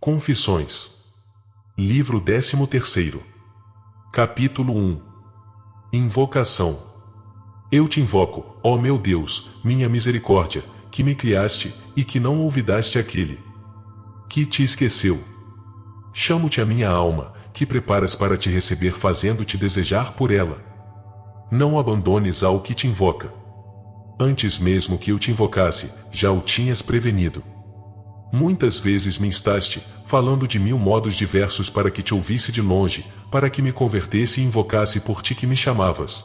Confissões. Livro 13º. Capítulo 1. Invocação. Eu te invoco, ó meu Deus, minha misericórdia, que me criaste, e que não olvidaste aquele que te esqueceu. Chamo-te a minha alma, que preparas para te receber fazendo-te desejar por ela. Não abandones ao que te invoca. Antes mesmo que eu te invocasse, já o tinhas prevenido. Muitas vezes me instaste, falando de 1000 modos diversos para que te ouvisse de longe, para que me convertesse e invocasse por ti que me chamavas.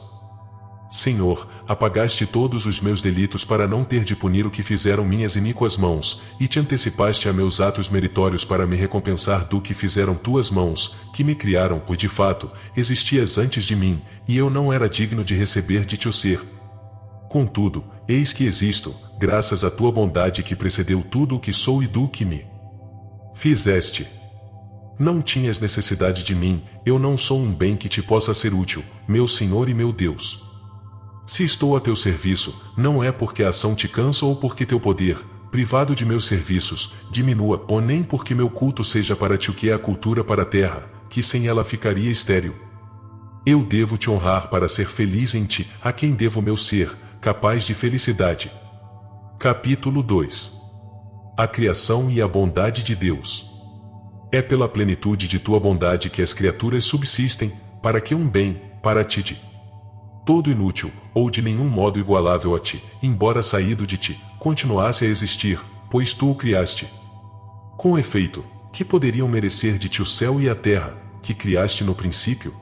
Senhor, apagaste todos os meus delitos para não ter de punir o que fizeram minhas iníquas mãos, e te antecipaste a meus atos meritórios para me recompensar do que fizeram tuas mãos, que me criaram, pois de fato, existias antes de mim, e eu não era digno de receber de ti o ser. Contudo, eis que existo, graças à tua bondade que precedeu tudo o que sou e do que me fizeste. Não tinhas necessidade de mim, eu não sou um bem que te possa ser útil, meu Senhor e meu Deus. Se estou a teu serviço, não é porque a ação te cansa ou porque teu poder, privado de meus serviços, diminua, ou nem porque meu culto seja para ti o que é a cultura para a terra, que sem ela ficaria estéril. Eu devo te honrar para ser feliz em ti, a quem devo meu ser, capaz de felicidade. Capítulo 2. A criação e a bondade de Deus. É pela plenitude de tua bondade que as criaturas subsistem, para que um bem, para ti de todo inútil, ou de nenhum modo igualável a ti, embora saído de ti, continuasse a existir, pois tu o criaste. Com efeito, que poderiam merecer de ti o céu e a terra, que criaste no princípio?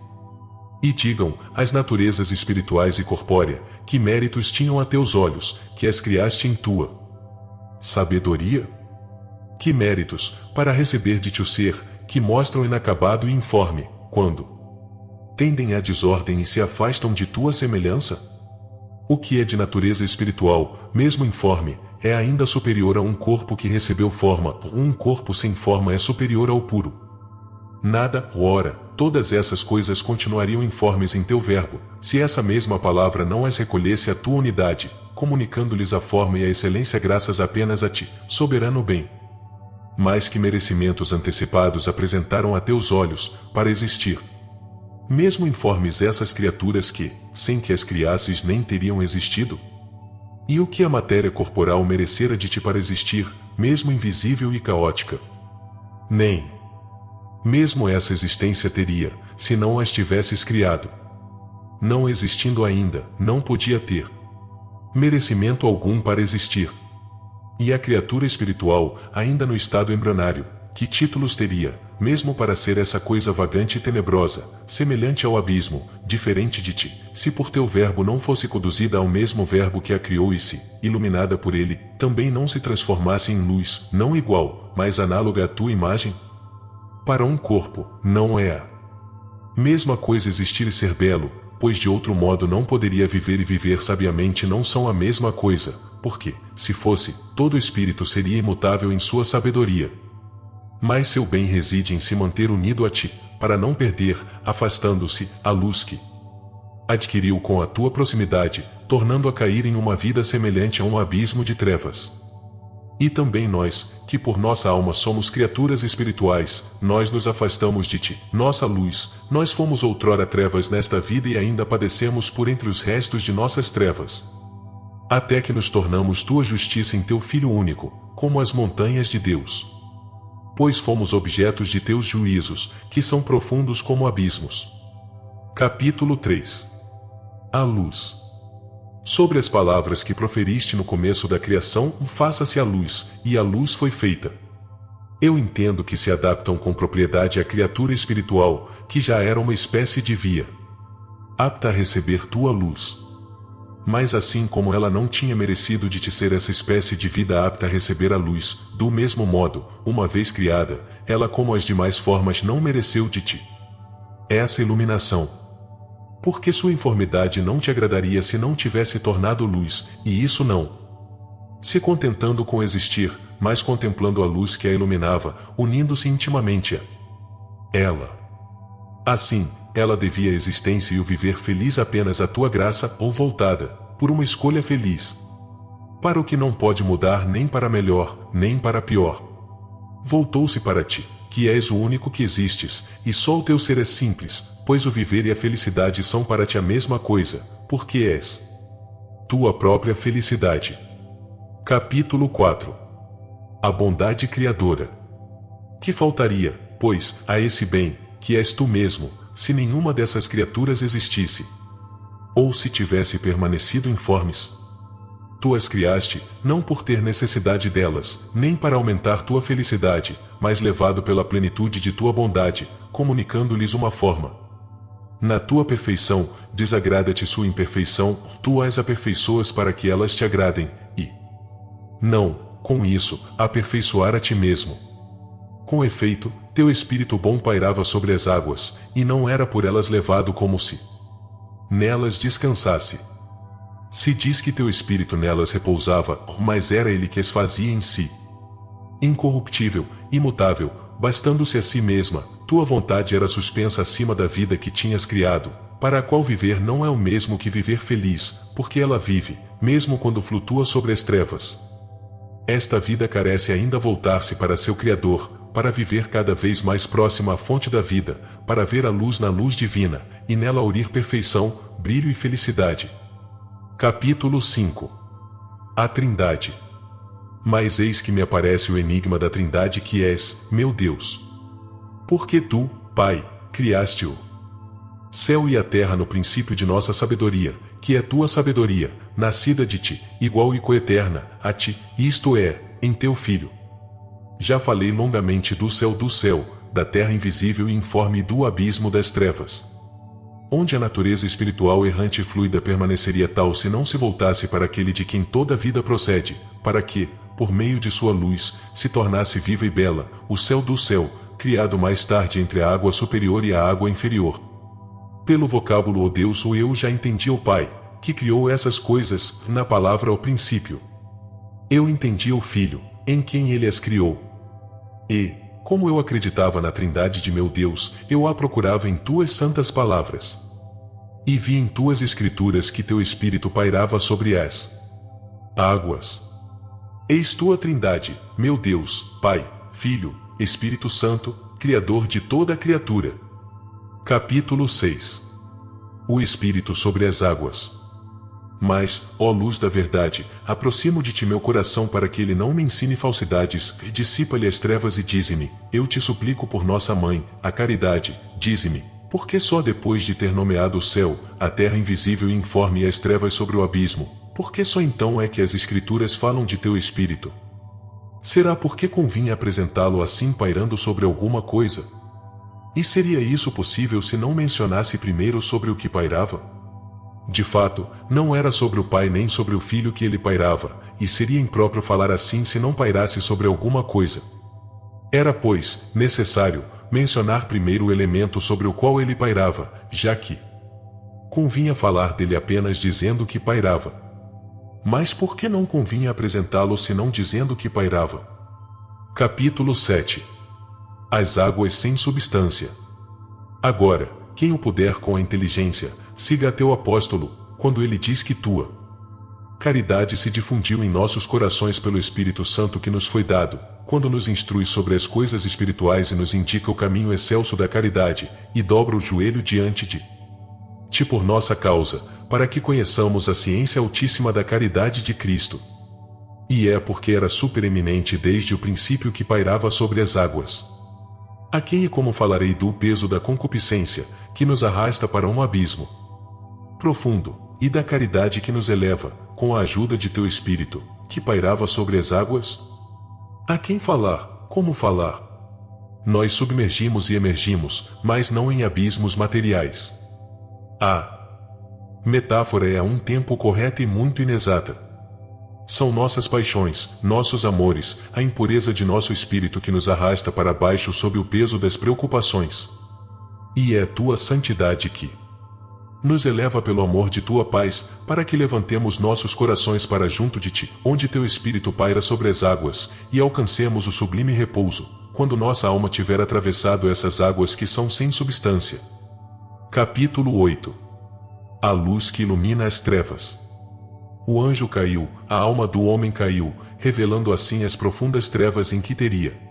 E digam, as naturezas espirituais e corpórea, que méritos tinham a teus olhos, que as criaste em tua sabedoria? Que méritos, para receber de ti o ser, que mostram inacabado e informe, quando tendem à desordem e se afastam de tua semelhança? O que é de natureza espiritual, mesmo informe, é ainda superior a um corpo que recebeu forma, um corpo sem forma é superior ao puro. Nada, ora, todas essas coisas continuariam informes em teu verbo, se essa mesma palavra não as recolhesse à tua unidade, comunicando-lhes a forma e a excelência graças apenas a ti, soberano bem. Mais que merecimentos antecipados apresentaram a teus olhos, para existir. Mesmo informes essas criaturas que, sem que as criasses nem teriam existido? E o que a matéria corporal merecera de ti para existir, mesmo invisível e caótica? Nem mesmo essa existência teria, se não as tivesses criado. Não existindo ainda, não podia ter merecimento algum para existir. E a criatura espiritual, ainda no estado embrionário, que títulos teria, mesmo para ser essa coisa vagante e tenebrosa, semelhante ao abismo, diferente de ti, se por teu verbo não fosse conduzida ao mesmo verbo que a criou e se, iluminada por ele, também não se transformasse em luz, não igual, mas análoga à tua imagem? Para um corpo, não é a mesma coisa existir e ser belo, pois de outro modo não poderia viver e viver sabiamente não são a mesma coisa, porque, se fosse, todo espírito seria imutável em sua sabedoria. Mas seu bem reside em se manter unido a ti, para não perder, afastando-se, a luz que adquiriu com a tua proximidade, tornando a cair em uma vida semelhante a um abismo de trevas. E também nós, que por nossa alma somos criaturas espirituais, nós nos afastamos de ti, nossa luz, nós fomos outrora trevas nesta vida e ainda padecemos por entre os restos de nossas trevas. Até que nos tornamos tua justiça em teu Filho único, como as montanhas de Deus. Pois fomos objetos de teus juízos, que são profundos como abismos. Capítulo 3. A luz. Sobre as palavras que proferiste no começo da criação, faça-se a luz, e a luz foi feita. Eu entendo que se adaptam com propriedade à criatura espiritual, que já era uma espécie de via apta a receber tua luz. Mas assim como ela não tinha merecido de te ser essa espécie de vida apta a receber a luz, do mesmo modo, uma vez criada, ela como as demais formas não mereceu de ti essa iluminação. Porque sua informidade não te agradaria se não tivesse tornado luz, e isso não se contentando com existir, mas contemplando a luz que a iluminava, unindo-se intimamente a ela. Assim, ela devia a existência e o viver feliz apenas à tua graça ou voltada, por uma escolha feliz, para o que não pode mudar nem para melhor, nem para pior. Voltou-se para ti, que és o único que existes, e só o teu ser é simples, pois o viver e a felicidade são para ti a mesma coisa, porque és tua própria felicidade. Capítulo 4. A bondade criadora. Que faltaria, pois, a esse bem, que és tu mesmo, se nenhuma dessas criaturas existisse? Ou se tivesse permanecido informes? Tu as criaste, não por ter necessidade delas, nem para aumentar tua felicidade, mas levado pela plenitude de tua bondade, comunicando-lhes uma forma. Na tua perfeição, desagrada-te sua imperfeição, tu as aperfeiçoas para que elas te agradem, e não, com isso, aperfeiçoar a ti mesmo. Com efeito, teu espírito bom pairava sobre as águas, e não era por elas levado como se nelas descansasse. Se diz que teu espírito nelas repousava, mas era ele que as fazia em si. Incorruptível, imutável, bastando-se a si mesma, tua vontade era suspensa acima da vida que tinhas criado, para a qual viver não é o mesmo que viver feliz, porque ela vive, mesmo quando flutua sobre as trevas. Esta vida carece ainda voltar-se para seu Criador, para viver cada vez mais próxima à fonte da vida, para ver a luz na luz divina, e nela aurir perfeição, brilho e felicidade. Capítulo 5. A Trindade. Mas eis que me aparece o enigma da Trindade que és, meu Deus. Porque tu, Pai, criaste o céu e a terra no princípio de nossa sabedoria, que é tua sabedoria, nascida de ti, igual e coeterna, a ti, isto é, em teu Filho. Já falei longamente do céu, da terra invisível e informe e do abismo das trevas. Onde a natureza espiritual errante e fluida permaneceria tal se não se voltasse para aquele de quem toda a vida procede, para que, por meio de sua luz, se tornasse viva e bela, o céu do céu, criado mais tarde entre a água superior e a água inferior. Pelo vocábulo o Deus ou eu já entendi o Pai, que criou essas coisas, na palavra ao princípio. Eu entendi o Filho, em quem ele as criou. E, como eu acreditava na Trindade de meu Deus, eu a procurava em tuas santas palavras. E vi em tuas escrituras que teu Espírito pairava sobre as águas. Eis tua Trindade, meu Deus, Pai, Filho, Espírito Santo, Criador de toda a criatura. Capítulo 6. O Espírito sobre as águas. Mas, ó luz da verdade, aproximo de ti meu coração para que ele não me ensine falsidades, e dissipa-lhe as trevas e dize-me, eu te suplico por nossa mãe, a caridade, dize-me, porque só depois de ter nomeado o céu, a terra invisível e informe e as trevas sobre o abismo, porque só então é que as escrituras falam de teu Espírito? Será porque convinha apresentá-lo assim pairando sobre alguma coisa? E seria isso possível se não mencionasse primeiro sobre o que pairava? De fato, não era sobre o Pai nem sobre o Filho que ele pairava, e seria impróprio falar assim se não pairasse sobre alguma coisa. Era, pois, necessário mencionar primeiro o elemento sobre o qual ele pairava, já que convinha falar dele apenas dizendo que pairava. Mas por que não convinha apresentá-lo senão dizendo que pairava? Capítulo 7. As águas sem substância. Agora, quem o puder com a inteligência, siga a teu apóstolo, quando ele diz que tua caridade se difundiu em nossos corações pelo Espírito Santo que nos foi dado, quando nos instrui sobre as coisas espirituais e nos indica o caminho excelso da caridade, e dobra o joelho diante de ti por nossa causa, para que conheçamos a ciência altíssima da caridade de Cristo. E é porque era supereminente desde o princípio que pairava sobre as águas. A quem e como falarei do peso da concupiscência, que nos arrasta para um abismo profundo, e da caridade que nos eleva, com a ajuda de teu Espírito, que pairava sobre as águas? A quem falar, como falar? Nós submergimos e emergimos, mas não em abismos materiais. A metáfora é a um tempo correta e muito inexata. São nossas paixões, nossos amores, a impureza de nosso espírito que nos arrasta para baixo sob o peso das preocupações. E é a tua santidade que nos eleva pelo amor de tua paz, para que levantemos nossos corações para junto de ti, onde teu Espírito paira sobre as águas, e alcancemos o sublime repouso, quando nossa alma tiver atravessado essas águas que são sem substância. Capítulo 8. A luz que ilumina as trevas. O anjo caiu, a alma do homem caiu, revelando assim as profundas trevas em que teria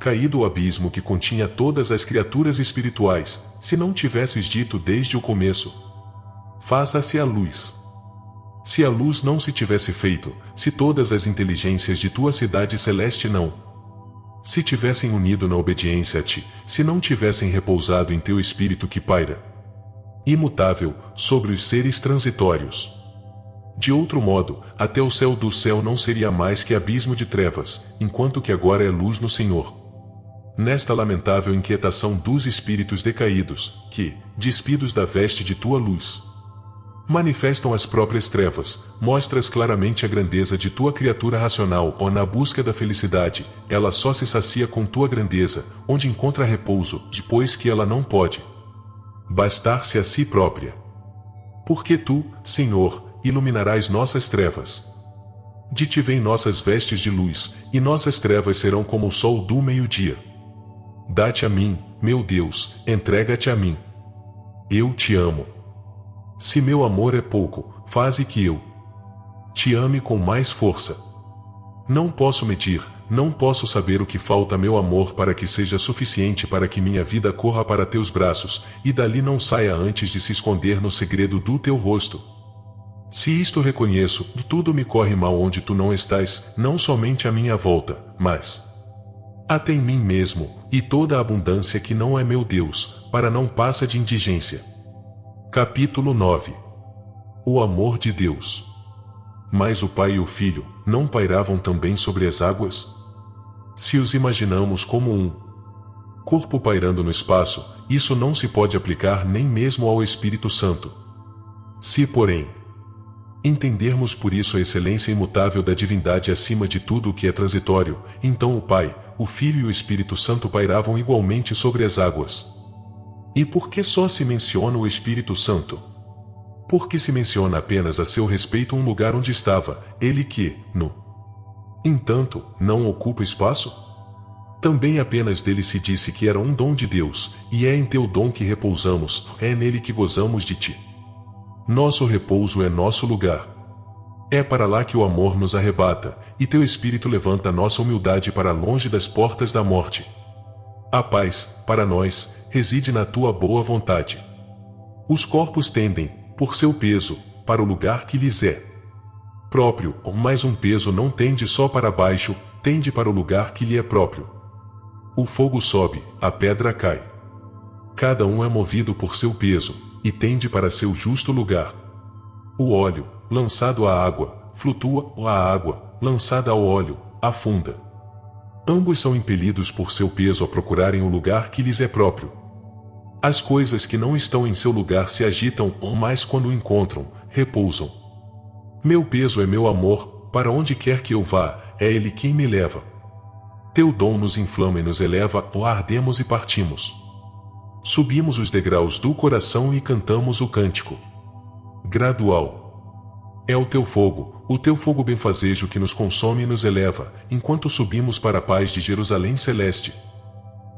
caído o abismo que continha todas as criaturas espirituais, se não tivesses dito desde o começo: faça-se a luz. Se a luz não se tivesse feito, se todas as inteligências de tua cidade celeste não se tivessem unido na obediência a ti, se não tivessem repousado em teu espírito que paira, imutável, sobre os seres transitórios. De outro modo, até o céu do céu não seria mais que abismo de trevas, enquanto que agora é luz no Senhor. Nesta lamentável inquietação dos espíritos decaídos, que, despidos da veste de tua luz, manifestam as próprias trevas, mostras claramente a grandeza de tua criatura racional, ou na busca da felicidade, ela só se sacia com tua grandeza, onde encontra repouso, depois que ela não pode bastar-se a si própria. Porque tu, Senhor, iluminarás nossas trevas. De ti vêm nossas vestes de luz, e nossas trevas serão como o sol do meio-dia. Dá-te a mim, meu Deus, entrega-te a mim. Eu te amo. Se meu amor é pouco, faze que eu te ame com mais força. Não posso medir, não posso saber o que falta meu amor para que seja suficiente para que minha vida corra para teus braços, e dali não saia antes de se esconder no segredo do teu rosto. Se isto reconheço, tudo me corre mal onde tu não estás, não somente à minha volta, mas até em mim mesmo, e toda a abundância que não é meu Deus, para não passa de indigência. Capítulo 9. O amor de Deus. Mas o Pai e o Filho, não pairavam também sobre as águas? Se os imaginamos como um corpo pairando no espaço, isso não se pode aplicar nem mesmo ao Espírito Santo. Se, porém, entendermos por isso a excelência imutável da divindade acima de tudo o que é transitório, então o Pai, o Filho e o Espírito Santo pairavam igualmente sobre as águas. E por que só se menciona o Espírito Santo? Porque se menciona apenas a seu respeito um lugar onde estava, ele que, no entanto, não ocupa espaço? Também apenas dele se disse que era um dom de Deus, e é em teu dom que repousamos, é nele que gozamos de ti. Nosso repouso é nosso lugar. É para lá que o amor nos arrebata, e teu Espírito levanta nossa humildade para longe das portas da morte. A paz, para nós, reside na tua boa vontade. Os corpos tendem, por seu peso, para o lugar que lhes é próprio, mas um peso não tende só para baixo, tende para o lugar que lhe é próprio. O fogo sobe, a pedra cai. Cada um é movido por seu peso, e tende para seu justo lugar. O óleo, lançado à água, flutua, a água, lançada ao óleo, afunda. Ambos são impelidos por seu peso a procurarem o lugar que lhes é próprio. As coisas que não estão em seu lugar se agitam, mas quando o encontram, repousam. Meu peso é meu amor, para onde quer que eu vá, é ele quem me leva. Teu dom nos inflama e nos eleva, ardemos e partimos. Subimos os degraus do coração e cantamos o cântico gradual. É o teu fogo benfazejo que nos consome e nos eleva, enquanto subimos para a paz de Jerusalém celeste.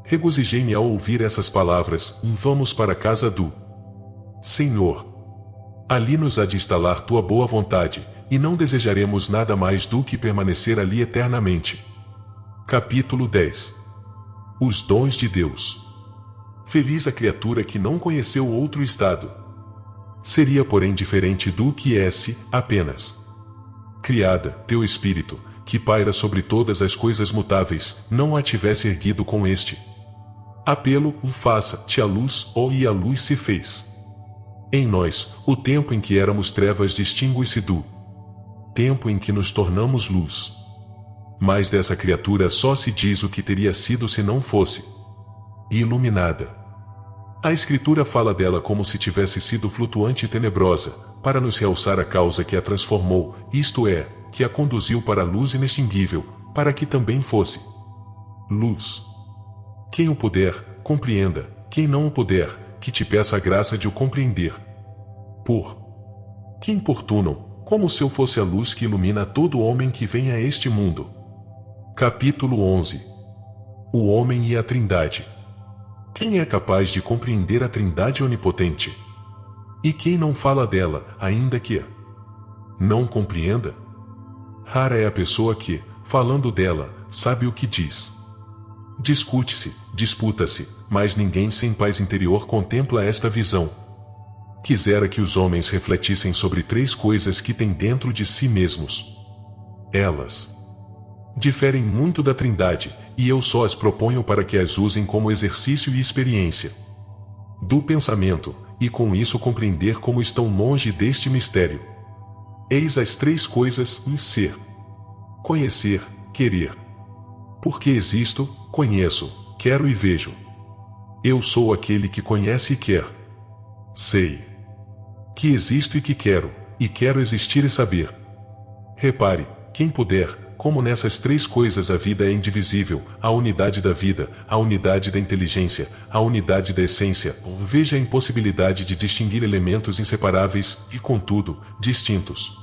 Regozijei-me ao ouvir essas palavras, e vamos para a casa do Senhor. Ali nos há de instalar tua boa vontade, e não desejaremos nada mais do que permanecer ali eternamente. Capítulo 10. Os dons de Deus. Feliz a criatura que não conheceu outro estado. Seria, porém, diferente do que é-se, apenas criada, teu espírito, que paira sobre todas as coisas mutáveis, não a tivesse erguido com este apelo, faça-te a luz, e a luz se fez. Em nós, o tempo em que éramos trevas distingue-se do tempo em que nos tornamos luz. Mas dessa criatura só se diz o que teria sido se não fosse iluminada. A Escritura fala dela como se tivesse sido flutuante e tenebrosa, para nos realçar a causa que a transformou, isto é, que a conduziu para a luz inextinguível, para que também fosse luz. Quem o puder, compreenda, quem não o puder, que te peça a graça de o compreender. Por que importunam, como se eu fosse a luz que ilumina todo homem que vem a este mundo. Capítulo 11. O homem e a Trindade. Quem é capaz de compreender a Trindade onipotente? E quem não fala dela, ainda que não compreenda? Rara é a pessoa que, falando dela, sabe o que diz. Discute-se, disputa-se, mas ninguém sem paz interior contempla esta visão. Quisera que os homens refletissem sobre 3 coisas que têm dentro de si mesmos. Elas diferem muito da Trindade, e eu só as proponho para que as usem como exercício e experiência do pensamento, e com isso compreender como estão longe deste mistério. Eis as 3 coisas em ser: conhecer, querer. Porque existo, conheço, quero e vejo. Eu sou aquele que conhece e quer. Sei que existo e quero existir e saber. Repare, quem puder, como nessas 3 coisas a vida é indivisível, a unidade da vida, a unidade da inteligência, a unidade da essência, veja a impossibilidade de distinguir elementos inseparáveis e, contudo, distintos.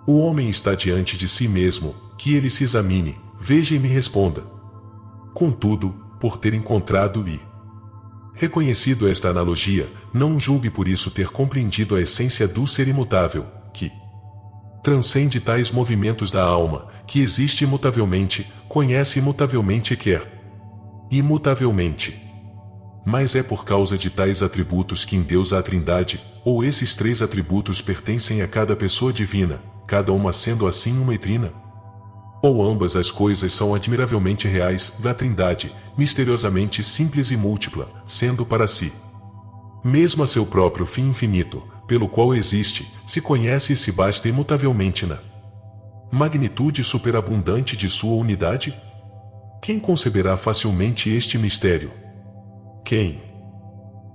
O homem está diante de si mesmo, que ele se examine, veja e me responda. Contudo, por ter encontrado e reconhecido esta analogia, não julgue por isso ter compreendido a essência do ser imutável, que transcende tais movimentos da alma, que existe imutavelmente, conhece imutavelmente e quer imutavelmente. Mas é por causa de tais atributos que endeusa a Trindade, ou esses 3 atributos pertencem a cada pessoa divina, cada uma sendo assim uma e trina? Ou ambas as coisas são admiravelmente reais da Trindade, misteriosamente simples e múltipla, sendo para si mesmo a seu próprio fim infinito, pelo qual existe, se conhece e se basta imutavelmente na magnitude superabundante de sua unidade? Quem conceberá facilmente este mistério? Quem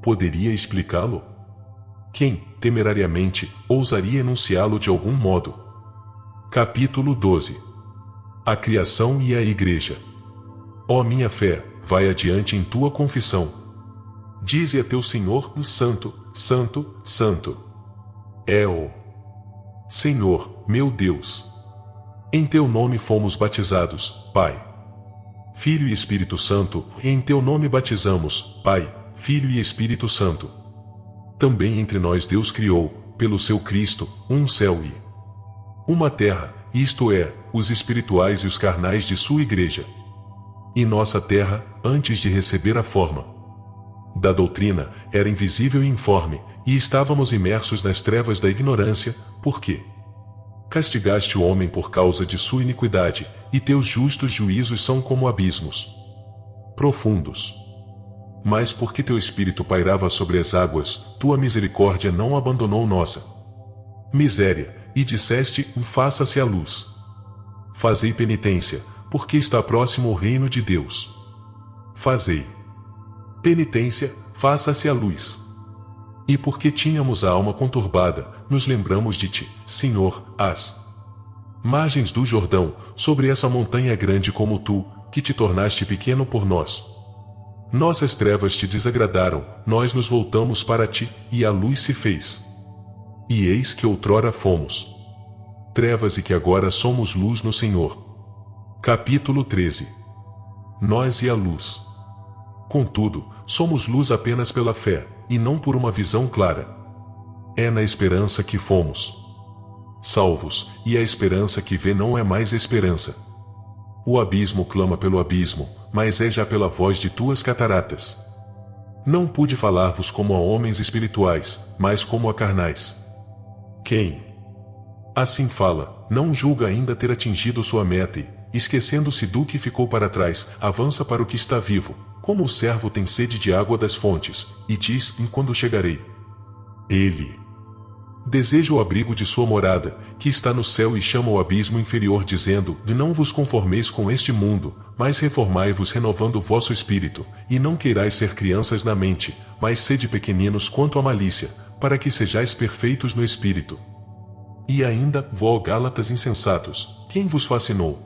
poderia explicá-lo? Quem, temerariamente, ousaria enunciá-lo de algum modo? Capítulo 12. A criação e a Igreja. Ó minha fé, vai adiante em tua confissão. Dize a teu Senhor, Santo, Santo, Santo é o Senhor, meu Deus. Em teu nome fomos batizados, Pai, Filho e Espírito Santo, e em teu nome batizamos, Pai, Filho e Espírito Santo. Também entre nós Deus criou, pelo seu Cristo, um céu e uma terra, isto é, os espirituais e os carnais de sua igreja. E nossa terra, antes de receber a forma da doutrina, era invisível e informe, e estávamos imersos nas trevas da ignorância, porque castigaste o homem por causa de sua iniquidade, e teus justos juízos são como abismos profundos. Mas porque teu Espírito pairava sobre as águas, tua misericórdia não abandonou nossa miséria, e disseste, faça-se a luz. Fazei penitência, porque está próximo o reino de Deus. Fazei penitência, faça-se a luz. E porque tínhamos a alma conturbada, nos lembramos de ti, Senhor, às margens do Jordão, sobre essa montanha grande como tu, que te tornaste pequeno por nós. Nossas trevas te desagradaram, nós nos voltamos para ti, e a luz se fez. E eis que outrora fomos trevas e que agora somos luz no Senhor. Capítulo 13. Nós e a luz. Contudo, somos luz apenas pela fé, e não por uma visão clara. É na esperança que fomos salvos, e a esperança que vê não é mais esperança. O abismo clama pelo abismo, mas é já pela voz de tuas cataratas. Não pude falar-vos como a homens espirituais, mas como a carnais. Quem assim fala, não julga ainda ter atingido sua meta e, esquecendo-se do que ficou para trás, avança para o que está vivo, como o servo tem sede de água das fontes, e diz, quando chegarei. Ele deseja o abrigo de sua morada, que está no céu, e chama o abismo inferior, dizendo, não vos conformeis com este mundo, mas reformai-vos renovando o vosso espírito, e não queirais ser crianças na mente, mas sede pequeninos quanto à malícia, para que sejais perfeitos no espírito. E ainda, vó Gálatas insensatos, quem vos fascinou?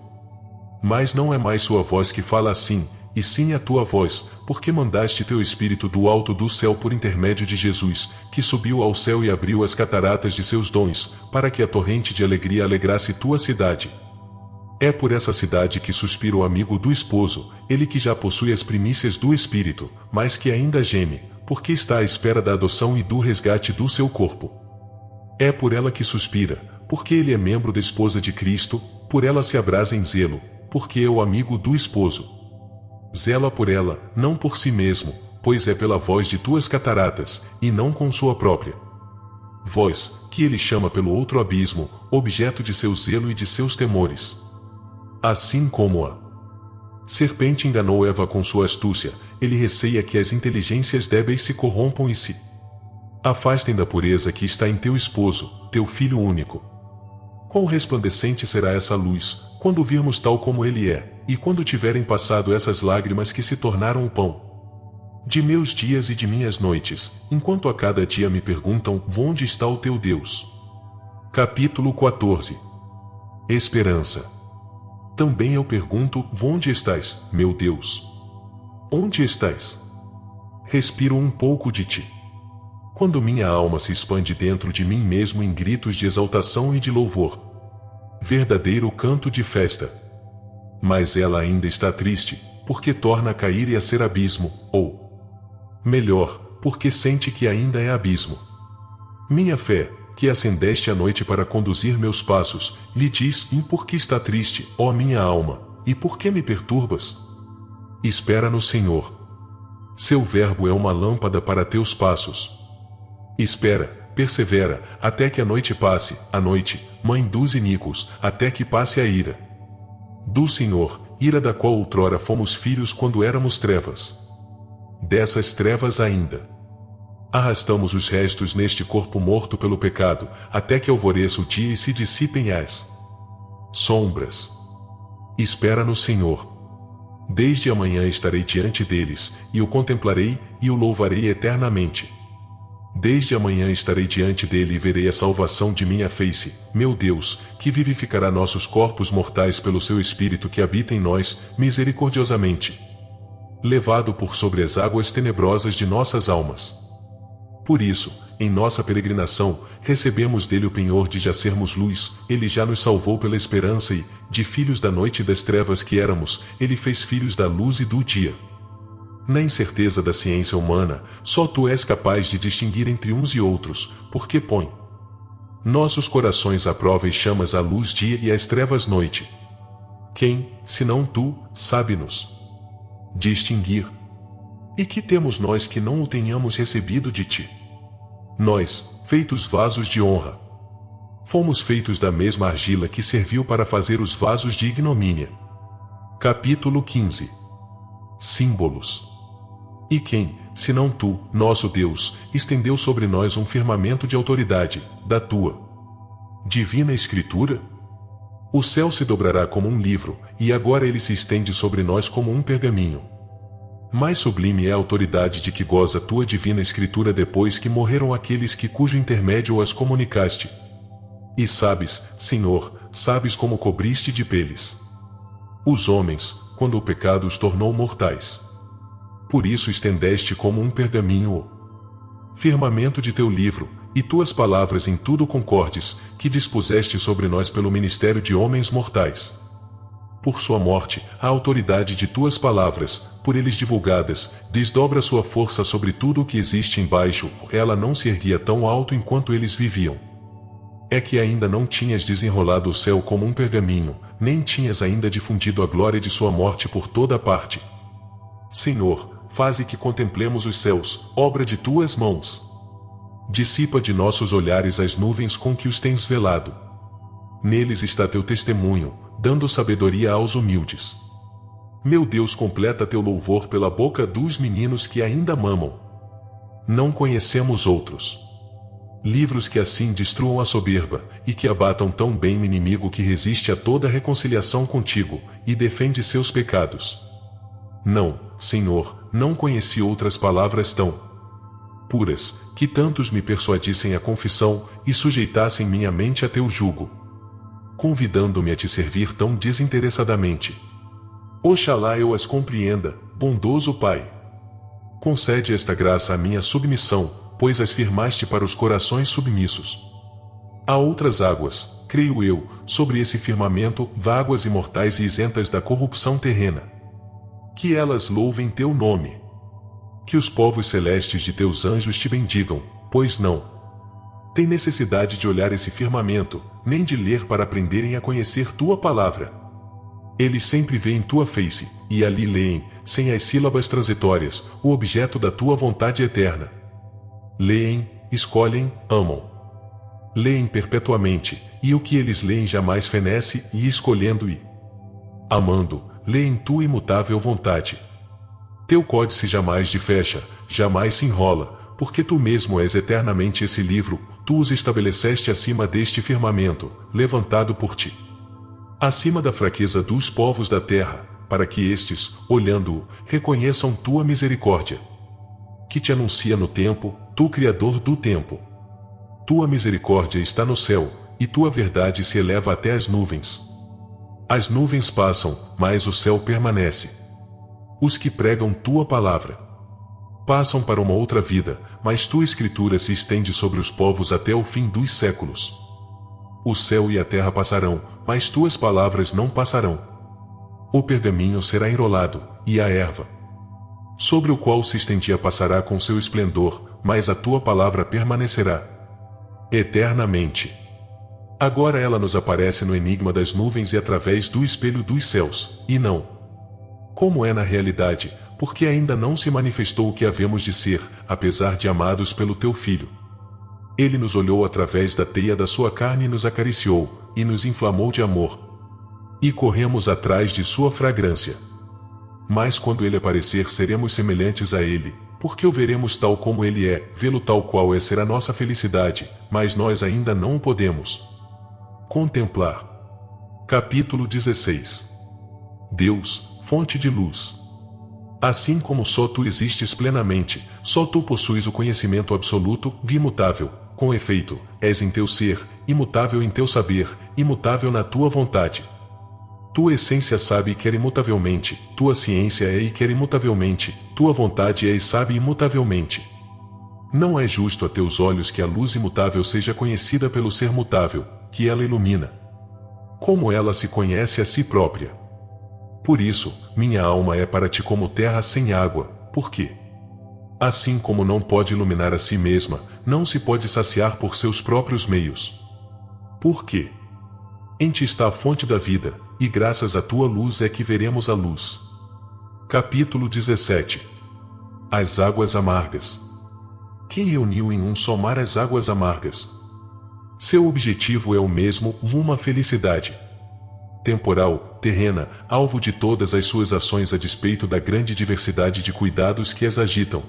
Mas não é mais sua voz que fala assim, e sim a tua voz, porque mandaste teu Espírito do alto do céu por intermédio de Jesus, que subiu ao céu e abriu as cataratas de seus dons, para que a torrente de alegria alegrasse tua cidade. É por essa cidade que suspira o amigo do esposo, ele que já possui as primícias do Espírito, mas que ainda geme, porque está à espera da adoção e do resgate do seu corpo. É por ela que suspira, porque ele é membro da esposa de Cristo, por ela se abrasa em zelo, porque é o amigo do esposo. Zela por ela, não por si mesmo, pois é pela voz de tuas cataratas, e não com sua própria voz, que ele chama pelo outro abismo, objeto de seu zelo e de seus temores. Assim como a serpente enganou Eva com sua astúcia, ele receia que as inteligências débeis se corrompam e se afastem da pureza que está em teu esposo, teu filho único. Quão resplandecente será essa luz, quando virmos tal como ele é, e quando tiverem passado essas lágrimas que se tornaram o pão de meus dias e de minhas noites, enquanto a cada dia me perguntam, onde está o teu Deus? Capítulo 14. Esperança. Também eu pergunto, onde estás, meu Deus? Onde estás? Respiro um pouco de ti. Quando minha alma se expande dentro de mim mesmo em gritos de exaltação e de louvor. Verdadeiro canto de festa. Mas ela ainda está triste, porque torna a cair e a ser abismo, ou melhor, porque sente que ainda é abismo. Minha fé, que acendeste à noite para conduzir meus passos, lhe diz, e por que está triste, ó minha alma, e por que me perturbas? Espera no Senhor. Seu verbo é uma lâmpada para teus passos. Espera, persevera, até que a noite passe, a noite, mãe dos iníquos, até que passe a ira do Senhor, ira da qual outrora fomos filhos quando éramos trevas. Dessas trevas ainda arrastamos os restos neste corpo morto pelo pecado, até que alvoreça o dia e se dissipem as sombras. Espera no Senhor. Desde amanhã estarei diante deles, e o contemplarei, e o louvarei eternamente. Desde amanhã estarei diante dele e verei a salvação de minha face, meu Deus, que vivificará nossos corpos mortais pelo seu Espírito que habita em nós, misericordiosamente, levado por sobre as águas tenebrosas de nossas almas. Por isso, em nossa peregrinação, recebemos dele o penhor de já sermos luz, ele já nos salvou pela esperança e, de filhos da noite e das trevas que éramos, ele fez filhos da luz e do dia. Na incerteza da ciência humana, só tu és capaz de distinguir entre uns e outros, porque põe nossos corações à prova e chamas a luz dia e as trevas noite. Quem, senão tu, sabe-nos distinguir? E que temos nós que não o tenhamos recebido de ti? Nós, feitos vasos de honra, fomos feitos da mesma argila que serviu para fazer os vasos de ignomínia. Capítulo 15. Símbolos. E quem, senão tu, nosso Deus, estendeu sobre nós um firmamento de autoridade, da tua divina Escritura? O céu se dobrará como um livro, e agora ele se estende sobre nós como um pergaminho. Mais sublime é a autoridade de que goza tua divina Escritura depois que morreram aqueles que cujo intermédio as comunicaste. E sabes, Senhor, sabes como cobriste de peles os homens, quando o pecado os tornou mortais. Por isso estendeste como um pergaminho o firmamento de teu livro, e tuas palavras em tudo concordes, que dispuseste sobre nós pelo ministério de homens mortais. Por sua morte, a autoridade de tuas palavras, por eles divulgadas, desdobra sua força sobre tudo o que existe embaixo, ela não se erguia tão alto enquanto eles viviam. É que ainda não tinhas desenrolado o céu como um pergaminho, nem tinhas ainda difundido a glória de sua morte por toda a parte. Senhor, faze que contemplemos os céus, obra de tuas mãos. Dissipa de nossos olhares as nuvens com que os tens velado. Neles está teu testemunho, dando sabedoria aos humildes. Meu Deus, completa teu louvor pela boca dos meninos que ainda mamam. Não conhecemos outros livros que assim destruam a soberba, e que abatam tão bem o inimigo que resiste a toda reconciliação contigo, e defende seus pecados. Não, Senhor, não conheci outras palavras tão puras, que tantos me persuadissem à confissão, e sujeitassem minha mente a teu jugo, convidando-me a te servir tão desinteressadamente. Oxalá eu as compreenda, bondoso Pai. Concede esta graça à minha submissão, pois as firmaste para os corações submissos. Há outras águas, creio eu, sobre esse firmamento, águas imortais e isentas da corrupção terrena. Que elas louvem teu nome. Que os povos celestes de teus anjos te bendigam, pois não têm necessidade de olhar esse firmamento, nem de ler para aprenderem a conhecer tua palavra. Eles sempre veem tua face, e ali leem, sem as sílabas transitórias, o objeto da tua vontade eterna. Leem, escolhem, amam. Leem perpetuamente, e o que eles leem jamais fenece, e escolhendo e amando, leem tua imutável vontade. Teu códice jamais se fecha, jamais se enrola, porque tu mesmo és eternamente esse livro, tu os estabeleceste acima deste firmamento, levantado por ti. Acima da fraqueza dos povos da terra, para que estes, olhando-o, reconheçam tua misericórdia, que te anuncia no tempo, tu Criador do tempo. Tua misericórdia está no céu, e tua verdade se eleva até as nuvens. As nuvens passam, mas o céu permanece. Os que pregam tua palavra passam para uma outra vida, mas tua escritura se estende sobre os povos até o fim dos séculos. O céu e a terra passarão, mas tuas palavras não passarão. O pergaminho será enrolado, e a erva sobre o qual se estendia passará com seu esplendor, mas a tua palavra permanecerá eternamente. Agora ela nos aparece no enigma das nuvens e através do espelho dos céus, e não como é na realidade, porque ainda não se manifestou o que havemos de ser, apesar de amados pelo teu Filho. Ele nos olhou através da teia da sua carne e nos acariciou, e nos inflamou de amor. E corremos atrás de sua fragrância. Mas quando ele aparecer seremos semelhantes a ele, porque o veremos tal como ele é, vê-lo tal qual é será nossa felicidade, mas nós ainda não o podemos contemplar. Capítulo 16. Deus, fonte de luz. Assim como só tu existes plenamente, só tu possuis o conhecimento absoluto, imutável, com efeito, és em teu ser, imutável em teu saber, imutável na tua vontade. Tua essência sabe e quer imutavelmente, tua ciência é e quer imutavelmente, tua vontade é e sabe imutavelmente. Não é justo a teus olhos que a luz imutável seja conhecida pelo ser mutável, que ela ilumina. Como ela se conhece a si própria. Por isso, minha alma é para ti como terra sem água, porque assim como não pode iluminar a si mesma, não se pode saciar por seus próprios meios. Porque em ti está a fonte da vida, e graças à tua luz é que veremos a luz. Capítulo 17. As águas amargas. Quem reuniu em um só mar as águas amargas? Seu objetivo é o mesmo, uma felicidade temporal, terrena, alvo de todas as suas ações a despeito da grande diversidade de cuidados que as agitam.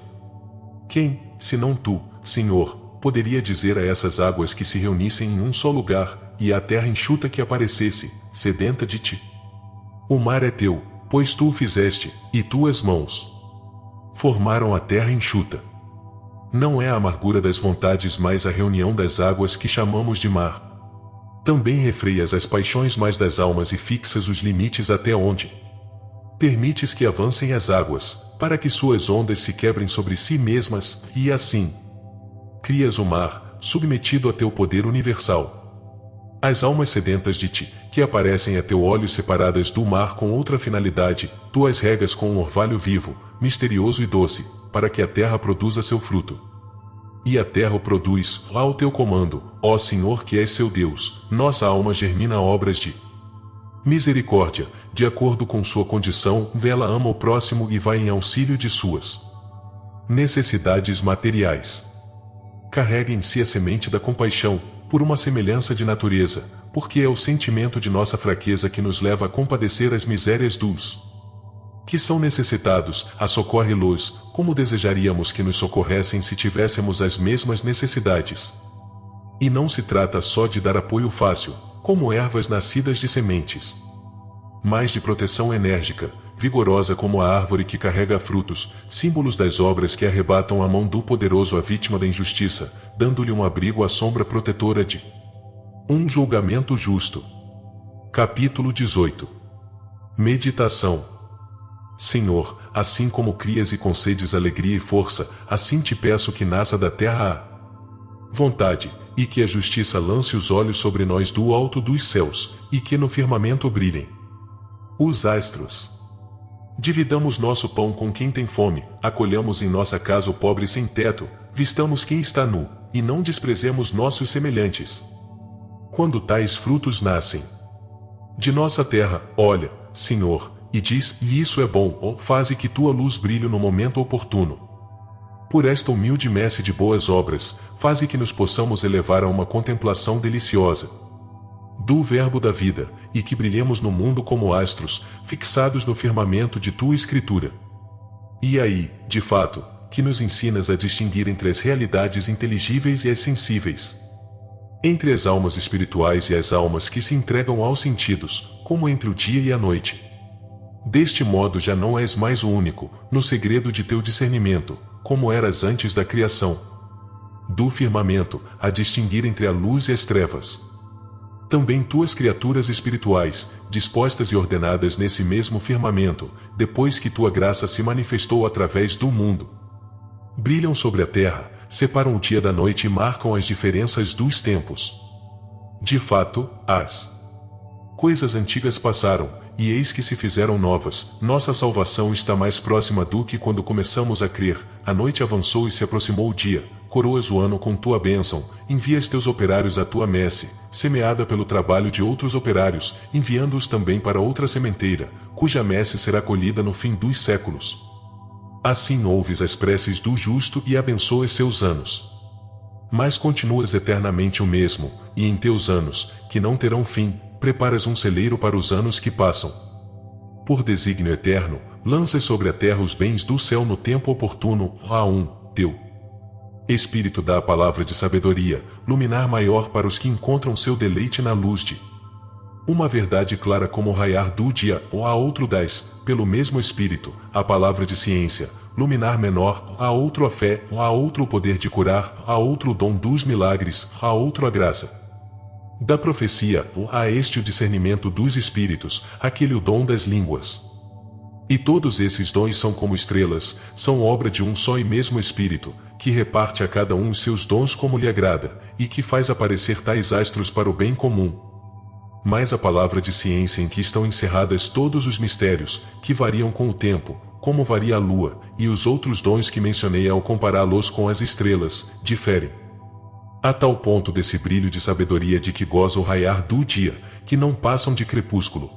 Quem, senão tu, Senhor, poderia dizer a essas águas que se reunissem em um só lugar, e à terra enxuta que aparecesse, sedenta de ti? O mar é teu, pois tu o fizeste, e tuas mãos formaram a terra enxuta. Não é a amargura das vontades mais a reunião das águas que chamamos de mar. Também refreias as paixões mais das almas e fixas os limites até onde permites que avancem as águas, para que suas ondas se quebrem sobre si mesmas, e assim crias o mar, submetido a teu poder universal. As almas sedentas de ti, que aparecem a teu olho separadas do mar com outra finalidade, tu as regas com um orvalho vivo, misterioso e doce, para que a terra produza seu fruto. E a terra o produz, ao teu comando, ó Senhor que és seu Deus, nossa alma germina obras de misericórdia, de acordo com sua condição, vela ama o próximo e vai em auxílio de suas necessidades materiais. Carrega em si a semente da compaixão, por uma semelhança de natureza, porque é o sentimento de nossa fraqueza que nos leva a compadecer as misérias dos que são necessitados, a socorre-los, como desejaríamos que nos socorressem se tivéssemos as mesmas necessidades. E não se trata só de dar apoio fácil, como ervas nascidas de sementes, mas de proteção enérgica, vigorosa como a árvore que carrega frutos, símbolos das obras que arrebatam a mão do poderoso à vítima da injustiça, dando-lhe um abrigo à sombra protetora de um julgamento justo. Capítulo 18. Meditação. Senhor, assim como crias e concedes alegria e força, assim te peço que nasça da terra a vontade, e que a justiça lance os olhos sobre nós do alto dos céus, e que no firmamento brilhem os astros. Dividamos nosso pão com quem tem fome, acolhamos em nossa casa o pobre sem teto, vistamos quem está nu, e não desprezemos nossos semelhantes. Quando tais frutos nascem de nossa terra, olha, Senhor, e diz, e isso é bom, ó, faze que tua luz brilhe no momento oportuno. Por esta humilde messe de boas obras, faze que nos possamos elevar a uma contemplação deliciosa do Verbo da vida, e que brilhemos no mundo como astros, fixados no firmamento de tua Escritura. E aí, de fato, que nos ensinas a distinguir entre as realidades inteligíveis e as sensíveis, entre as almas espirituais e as almas que se entregam aos sentidos, como entre o dia e a noite. Deste modo já não és mais o único, no segredo de teu discernimento, como eras antes da criação do firmamento, a distinguir entre a luz e as trevas. Também tuas criaturas espirituais, dispostas e ordenadas nesse mesmo firmamento, depois que tua graça se manifestou através do mundo, brilham sobre a terra, separam o dia da noite e marcam as diferenças dos tempos. De fato, as coisas antigas passaram, e eis que se fizeram novas. Nossa salvação está mais próxima do que quando começamos a crer. A noite avançou e se aproximou o dia. Coroas o ano com tua bênção, envias teus operários à tua messe, semeada pelo trabalho de outros operários, enviando-os também para outra sementeira, cuja messe será colhida no fim dos séculos. Assim ouves as preces do justo e abençoas seus anos. Mas continuas eternamente o mesmo, e em teus anos, que não terão fim, preparas um celeiro para os anos que passam. Por desígnio eterno, lanças sobre a terra os bens do céu no tempo oportuno, teu Espírito dá a palavra de sabedoria, luminar maior para os que encontram seu deleite na luz de uma verdade clara como o raiar do dia, a outro dás, pelo mesmo Espírito, a palavra de ciência, luminar menor, a outro a fé, a outro o poder de curar, a outro o dom dos milagres, a outro a graça da profecia, a este o discernimento dos espíritos, aquele o dom das línguas. E todos esses dons são como estrelas, são obra de um só e mesmo Espírito, que reparte a cada um os seus dons como lhe agrada, e que faz aparecer tais astros para o bem comum. Mas a palavra de ciência em que estão encerradas todos os mistérios, que variam com o tempo, como varia a lua, e os outros dons que mencionei ao compará-los com as estrelas, diferem a tal ponto desse brilho de sabedoria de que goza o raiar do dia, que não passam de crepúsculo.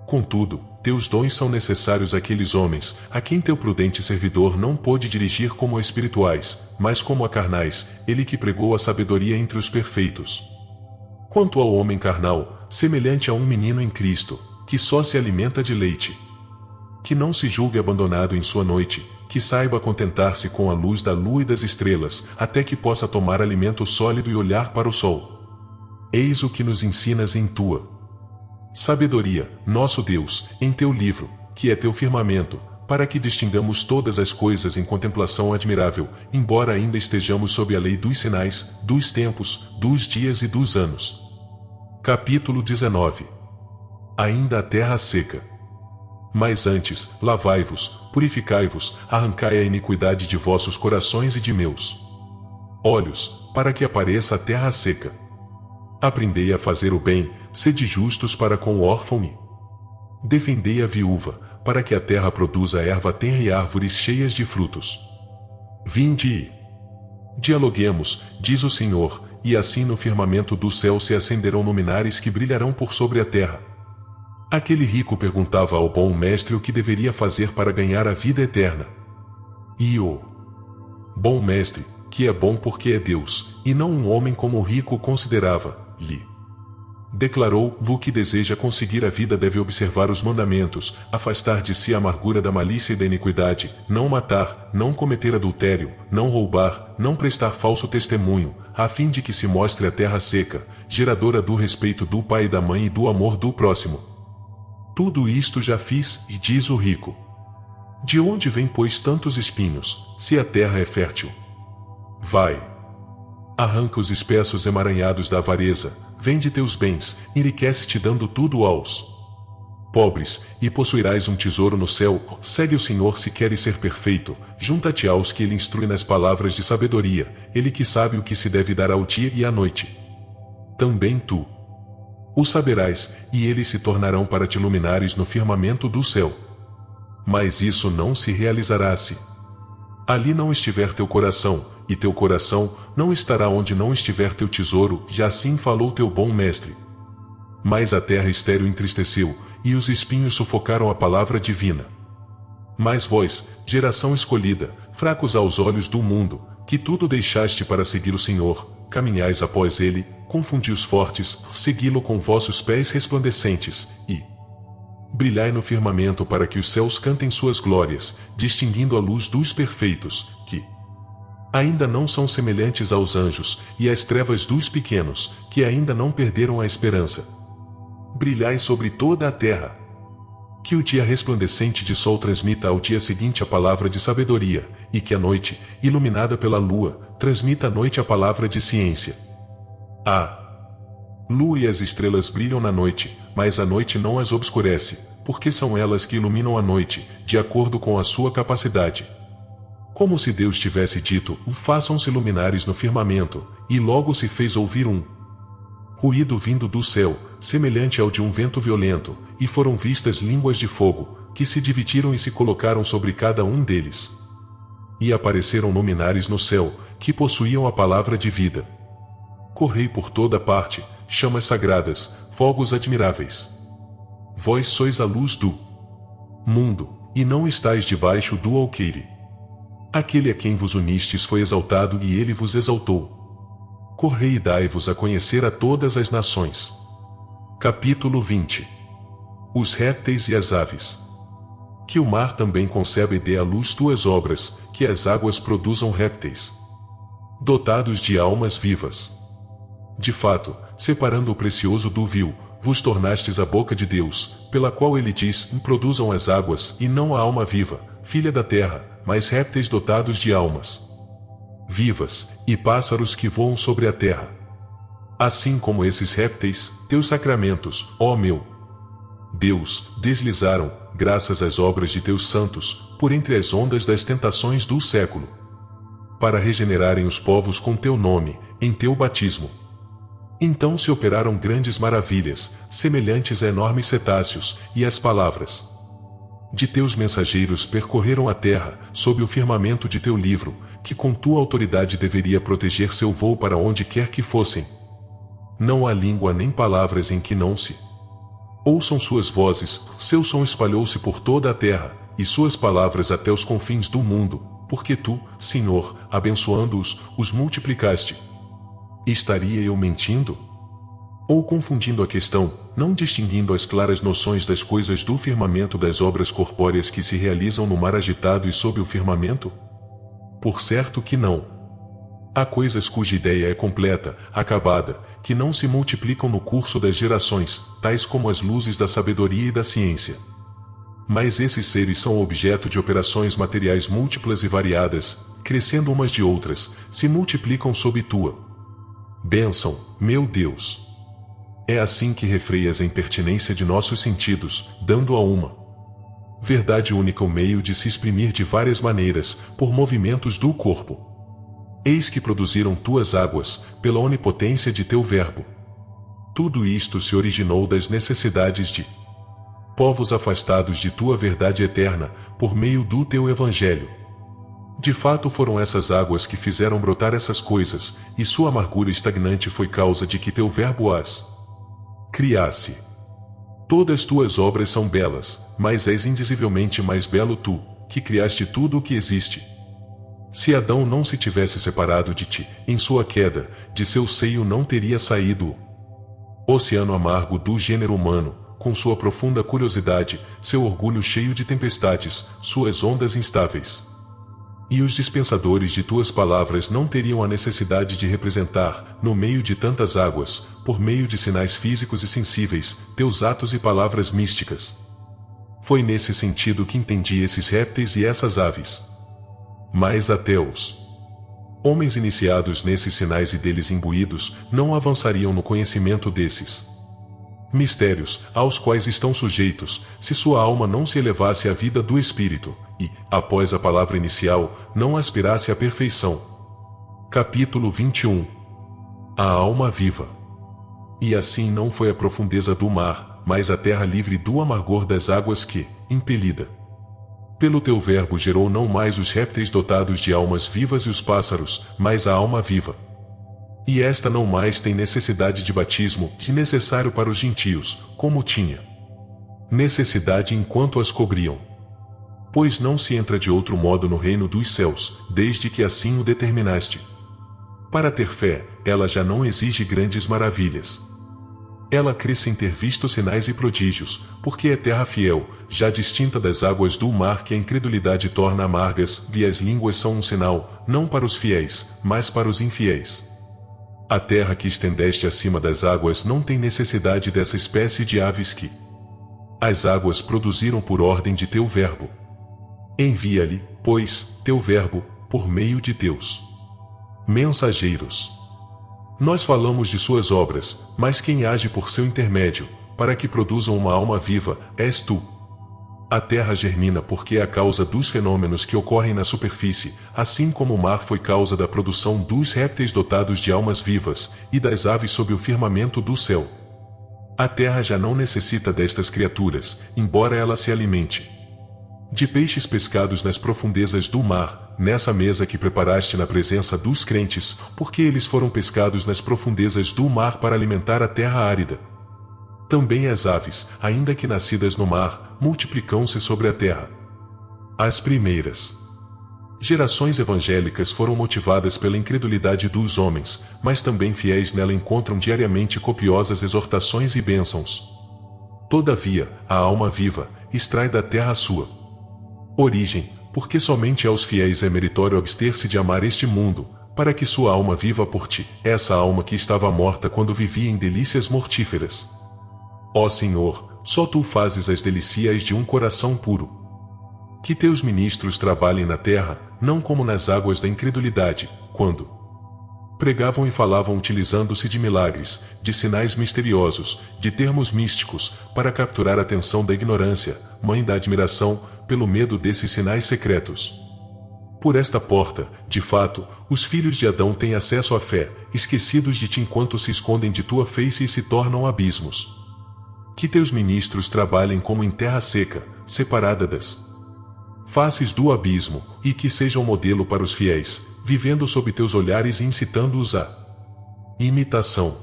Contudo, teus dons são necessários àqueles homens, a quem teu prudente servidor não pôde dirigir como a espirituais, mas como a carnais, ele que pregou a sabedoria entre os perfeitos. Quanto ao homem carnal, semelhante a um menino em Cristo, que só se alimenta de leite, que não se julgue abandonado em sua noite, que saiba contentar-se com a luz da lua e das estrelas, até que possa tomar alimento sólido e olhar para o sol. Eis o que nos ensinas em tua sabedoria, nosso Deus, em teu livro, que é teu firmamento, para que distingamos todas as coisas em contemplação admirável, embora ainda estejamos sob a lei dos sinais, dos tempos, dos dias e dos anos. Capítulo 19. Ainda a terra seca. Mas antes, lavai-vos, purificai-vos, arrancai a iniquidade de vossos corações e de meus olhos, para que apareça a terra seca. Aprendei a fazer o bem, sede justos para com o órfão e defendei a viúva, para que a terra produza erva tenra e árvores cheias de frutos. Vinde e dialoguemos, diz o Senhor, e assim no firmamento do céu se acenderão luminares que brilharão por sobre a terra. Aquele rico perguntava ao bom mestre o que deveria fazer para ganhar a vida eterna. E o bom mestre, que é bom porque é Deus, e não um homem como o rico considerava, lhe declarou: o que deseja conseguir a vida deve observar os mandamentos, afastar de si a amargura da malícia e da iniquidade, não matar, não cometer adultério, não roubar, não prestar falso testemunho, a fim de que se mostre a terra seca, geradora do respeito do pai e da mãe e do amor do próximo. Tudo isto já fiz, e diz o rico. De onde vem, pois, tantos espinhos, se a terra é fértil? Vai. Arranca os espessos emaranhados da avareza, vende teus bens, enriquece-te dando tudo aos pobres, e possuirás um tesouro no céu. Segue o Senhor se queres ser perfeito, junta-te aos que ele instrui nas palavras de sabedoria, ele que sabe o que se deve dar ao dia e à noite. Também tu o saberás, e eles se tornarão para te iluminares no firmamento do céu. Mas isso não se realizará se ali não estiver teu coração, e teu coração não estará onde não estiver teu tesouro, já assim falou teu bom mestre. Mas a terra estéril entristeceu, e os espinhos sufocaram a palavra divina. Mas vós, geração escolhida, fracos aos olhos do mundo, que tudo deixaste para seguir o Senhor, caminhais após ele, confundi os fortes, segui-lo com vossos pés resplandecentes, e brilhai no firmamento para que os céus cantem suas glórias, distinguindo a luz dos perfeitos, que ainda não são semelhantes aos anjos, e as trevas dos pequenos, que ainda não perderam a esperança. Brilhai sobre toda a terra. Que o dia resplandecente de sol transmita ao dia seguinte a palavra de sabedoria, e que a noite, iluminada pela lua, transmita à noite a palavra de ciência. A lua e as estrelas brilham na noite, mas a noite não as obscurece, porque são elas que iluminam a noite, de acordo com a sua capacidade. Como se Deus tivesse dito, façam-se luminares no firmamento, e logo se fez ouvir um ruído vindo do céu, semelhante ao de um vento violento, e foram vistas línguas de fogo, que se dividiram e se colocaram sobre cada um deles. E apareceram luminares no céu, que possuíam a palavra de vida. Correi por toda parte, chamas sagradas, fogos admiráveis. Vós sois a luz do mundo, e não estáis debaixo do alqueire. Aquele a quem vos unistes foi exaltado e ele vos exaltou. Correi e dai-vos a conhecer a todas as nações. Capítulo 20. Os répteis e as aves. Que o mar também conceba e dê à luz tuas obras, que as águas produzam répteis, dotados de almas vivas. De fato, separando o precioso do vil, vos tornastes a boca de Deus, pela qual ele diz, produzam as águas, e não a alma viva, filha da terra, mas répteis dotados de almas vivas, e pássaros que voam sobre a terra. Assim como esses répteis, teus sacramentos, ó meu Deus, deslizaram, graças às obras de teus santos, por entre as ondas das tentações do século, para regenerarem os povos com teu nome, em teu batismo. Então se operaram grandes maravilhas, semelhantes a enormes cetáceos, e as palavras de teus mensageiros percorreram a terra, sob o firmamento de teu livro, que com tua autoridade deveria proteger seu voo para onde quer que fossem. Não há língua nem palavras em que não se ouçam suas vozes, seu som espalhou-se por toda a terra, e suas palavras até os confins do mundo, porque tu, Senhor, abençoando-os, os multiplicaste. Estaria eu mentindo? Ou confundindo a questão, não distinguindo as claras noções das coisas do firmamento das obras corpóreas que se realizam no mar agitado e sob o firmamento? Por certo que não. Há coisas cuja ideia é completa, acabada, que não se multiplicam no curso das gerações, tais como as luzes da sabedoria e da ciência. Mas esses seres são objeto de operações materiais múltiplas e variadas, crescendo umas de outras, se multiplicam sob tua bênção, meu Deus. É assim que refreias a impertinência de nossos sentidos, dando a uma verdade única o meio de se exprimir de várias maneiras, por movimentos do corpo. Eis que produziram tuas águas, pela onipotência de teu verbo. Tudo isto se originou das necessidades de povos afastados de tua verdade eterna, por meio do teu evangelho. De fato foram essas águas que fizeram brotar essas coisas, e sua amargura estagnante foi causa de que teu verbo as criasse. Todas tuas obras são belas, mas és indizivelmente mais belo tu, que criaste tudo o que existe. Se Adão não se tivesse separado de ti, em sua queda, de seu seio não teria saído o oceano amargo do gênero humano, com sua profunda curiosidade, seu orgulho cheio de tempestades, suas ondas instáveis. E os dispensadores de tuas palavras não teriam a necessidade de representar, no meio de tantas águas, por meio de sinais físicos e sensíveis, teus atos e palavras místicas. Foi nesse sentido que entendi esses répteis e essas aves. Mas até os homens iniciados nesses sinais e deles imbuídos, não avançariam no conhecimento desses mistérios, aos quais estão sujeitos, se sua alma não se elevasse à vida do Espírito, e, após a palavra inicial, não aspirasse à perfeição. Capítulo 21. A alma viva. E assim não foi a profundeza do mar, mas a terra livre do amargor das águas que, impelida pelo teu verbo, gerou não mais os répteis dotados de almas vivas e os pássaros, mas a alma viva. E esta não mais tem necessidade de batismo, de necessário para os gentios, como tinha necessidade enquanto as cobriam. Pois não se entra de outro modo no reino dos céus, desde que assim o determinaste. Para ter fé, ela já não exige grandes maravilhas. Ela crê sem ter visto sinais e prodígios, porque é terra fiel, já distinta das águas do mar que a incredulidade torna amargas, e as línguas são um sinal, não para os fiéis, mas para os infiéis. A terra que estendeste acima das águas não tem necessidade dessa espécie de aves que as águas produziram por ordem de teu verbo. Envia-lhe, pois, teu verbo, por meio de teus mensageiros. Nós falamos de suas obras, mas quem age por seu intermédio, para que produzam uma alma viva, és tu. A terra germina porque é a causa dos fenômenos que ocorrem na superfície, assim como o mar foi causa da produção dos répteis dotados de almas vivas, e das aves sob o firmamento do céu. A terra já não necessita destas criaturas, embora ela se alimente de peixes pescados nas profundezas do mar, nessa mesa que preparaste na presença dos crentes, porque eles foram pescados nas profundezas do mar para alimentar a terra árida. Também as aves, ainda que nascidas no mar, multiplicam-se sobre a terra. As primeiras gerações evangélicas foram motivadas pela incredulidade dos homens, mas também fiéis nela encontram diariamente copiosas exortações e bênçãos. Todavia, a alma viva extrai da terra a sua origem, porque somente aos fiéis é meritório abster-se de amar este mundo, para que sua alma viva por ti, essa alma que estava morta quando vivia em delícias mortíferas. Ó Senhor, só tu fazes as delícias de um coração puro. Que teus ministros trabalhem na terra, não como nas águas da incredulidade, quando pregavam e falavam utilizando-se de milagres, de sinais misteriosos, de termos místicos, para capturar a atenção da ignorância, mãe da admiração, pelo medo desses sinais secretos. Por esta porta, de fato, os filhos de Adão têm acesso à fé, esquecidos de ti enquanto se escondem de tua face e se tornam abismos. Que teus ministros trabalhem como em terra seca, separada das faces do abismo, e que sejam modelo para os fiéis, vivendo sob teus olhares e incitando-os à imitação.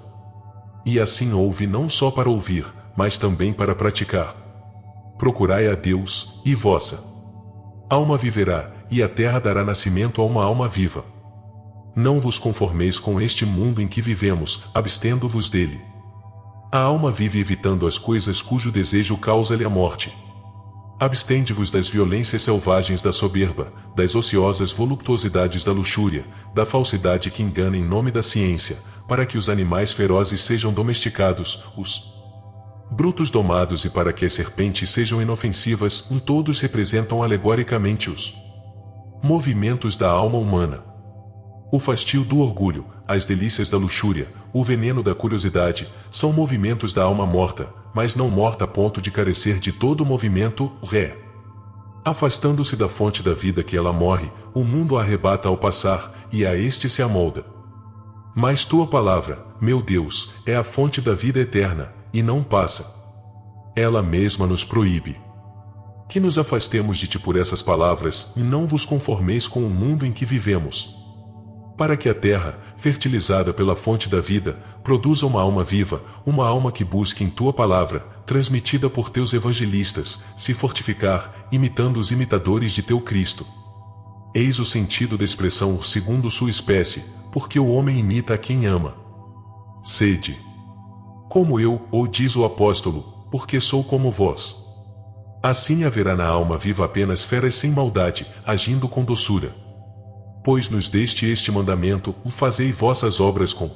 E assim ouve não só para ouvir, mas também para praticar. Procurai a Deus, e vossa alma viverá, e a terra dará nascimento a uma alma viva. Não vos conformeis com este mundo em que vivemos, abstendo-vos dele. A alma vive evitando as coisas cujo desejo causa-lhe a morte. Abstende-vos das violências selvagens da soberba, das ociosas voluptuosidades da luxúria, da falsidade que engana em nome da ciência, para que os animais ferozes sejam domesticados, os brutos domados e para que as serpentes sejam inofensivas, todos representam alegoricamente os movimentos da alma humana. O fastio do orgulho, as delícias da luxúria, o veneno da curiosidade, são movimentos da alma morta, mas não morta a ponto de carecer de todo o movimento, afastando-se da fonte da vida que ela morre, o mundo a arrebata ao passar, e a este se amolda. Mas tua palavra, meu Deus, é a fonte da vida eterna, e não passa. Ela mesma nos proíbe que nos afastemos de ti por essas palavras, e não vos conformeis com o mundo em que vivemos. Para que a terra, fertilizada pela fonte da vida, produza uma alma viva, uma alma que busque em tua palavra, transmitida por teus evangelistas, se fortificar, imitando os imitadores de teu Cristo. Eis o sentido da expressão segundo sua espécie, porque o homem imita a quem ama. Sede como eu, ou diz o apóstolo, porque sou como vós. Assim haverá na alma viva apenas feras sem maldade, agindo com doçura. Pois nos deste este mandamento, o fazei vossas obras com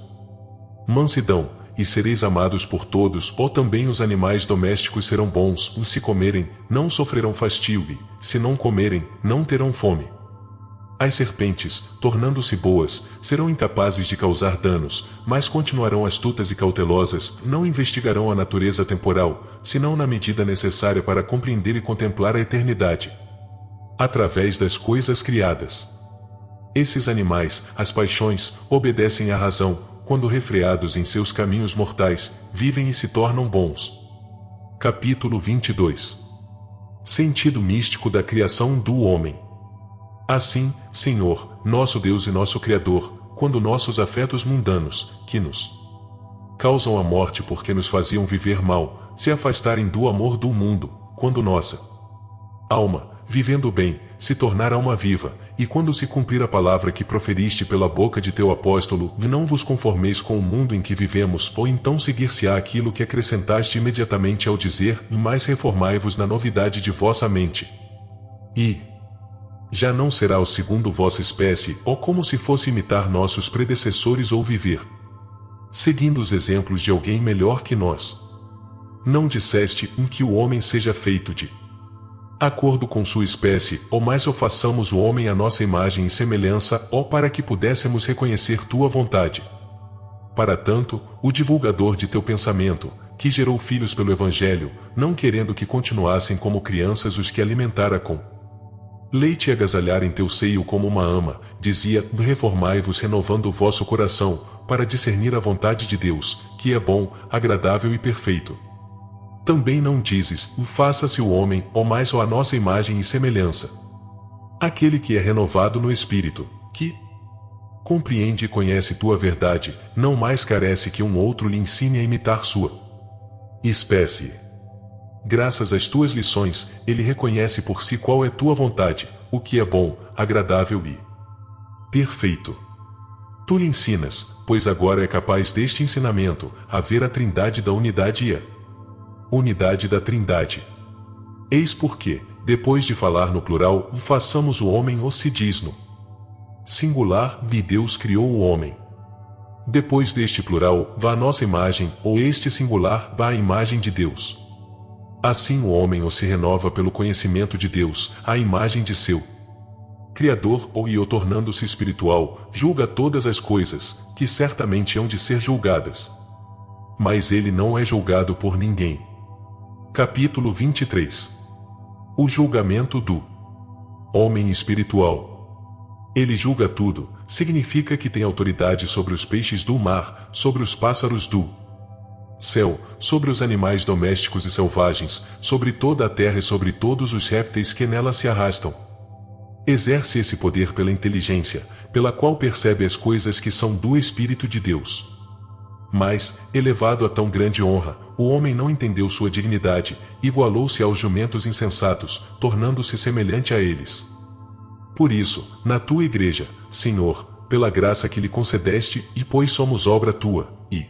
mansidão, e sereis amados por todos, ou também os animais domésticos serão bons, e se comerem, não sofrerão fastio, e, se não comerem, não terão fome. As serpentes, tornando-se boas, serão incapazes de causar danos, mas continuarão astutas e cautelosas, não investigarão a natureza temporal, senão na medida necessária para compreender e contemplar a eternidade, através das coisas criadas. Esses animais, as paixões, obedecem à razão, quando refreados em seus caminhos mortais, vivem e se tornam bons. Capítulo 22. Sentido místico da criação do homem. Assim, Senhor, nosso Deus e nosso Criador, quando nossos afetos mundanos, que nos causam a morte porque nos faziam viver mal, se afastarem do amor do mundo, quando nossa alma, vivendo bem, se tornar alma viva, e quando se cumprir a palavra que proferiste pela boca de teu apóstolo, não vos conformeis com o mundo em que vivemos, ou então seguir-se-á aquilo que acrescentaste imediatamente ao dizer, mas reformai-vos na novidade de vossa mente. E já não será o segundo vossa espécie, ou como se fosse imitar nossos predecessores ou viver seguindo os exemplos de alguém melhor que nós. Não disseste em que o homem seja feito de acordo com sua espécie, ou mais ou façamos o homem à nossa imagem e semelhança, ou para que pudéssemos reconhecer tua vontade. Para tanto, o divulgador de teu pensamento, que gerou filhos pelo Evangelho, não querendo que continuassem como crianças os que alimentara com leite e agasalhar em teu seio como uma ama, dizia, reformai-vos renovando o vosso coração, para discernir a vontade de Deus, que é bom, agradável e perfeito. Também não dizes, faça-se o homem, ou mais ou a nossa imagem e semelhança. Aquele que é renovado no Espírito, que compreende e conhece tua verdade, não mais carece que um outro lhe ensine a imitar sua espécie. Graças às tuas lições, ele reconhece por si qual é tua vontade, o que é bom, agradável e perfeito. Tu lhe ensinas, pois agora é capaz deste ensinamento, a ver a trindade da unidade e a unidade da trindade. Eis porque, depois de falar no plural, façamos o homem ou se diz no singular, e Deus criou o homem. Depois deste plural, vá a nossa imagem, ou este singular, vá a imagem de Deus. Assim o homem ou se renova pelo conhecimento de Deus, a imagem de seu Criador, ou tornando-se espiritual, julga todas as coisas, que certamente hão de ser julgadas. Mas ele não é julgado por ninguém. Capítulo 23. O julgamento do homem espiritual. Ele julga tudo, significa que tem autoridade sobre os peixes do mar, sobre os pássaros do céu, sobre os animais domésticos e selvagens, sobre toda a terra e sobre todos os répteis que nela se arrastam. Exerce esse poder pela inteligência, pela qual percebe as coisas que são do Espírito de Deus. Mas, elevado a tão grande honra, o homem não entendeu sua dignidade, igualou-se aos jumentos insensatos, tornando-se semelhante a eles. Por isso, na tua igreja, Senhor, pela graça que lhe concedeste, e pois somos obra tua, e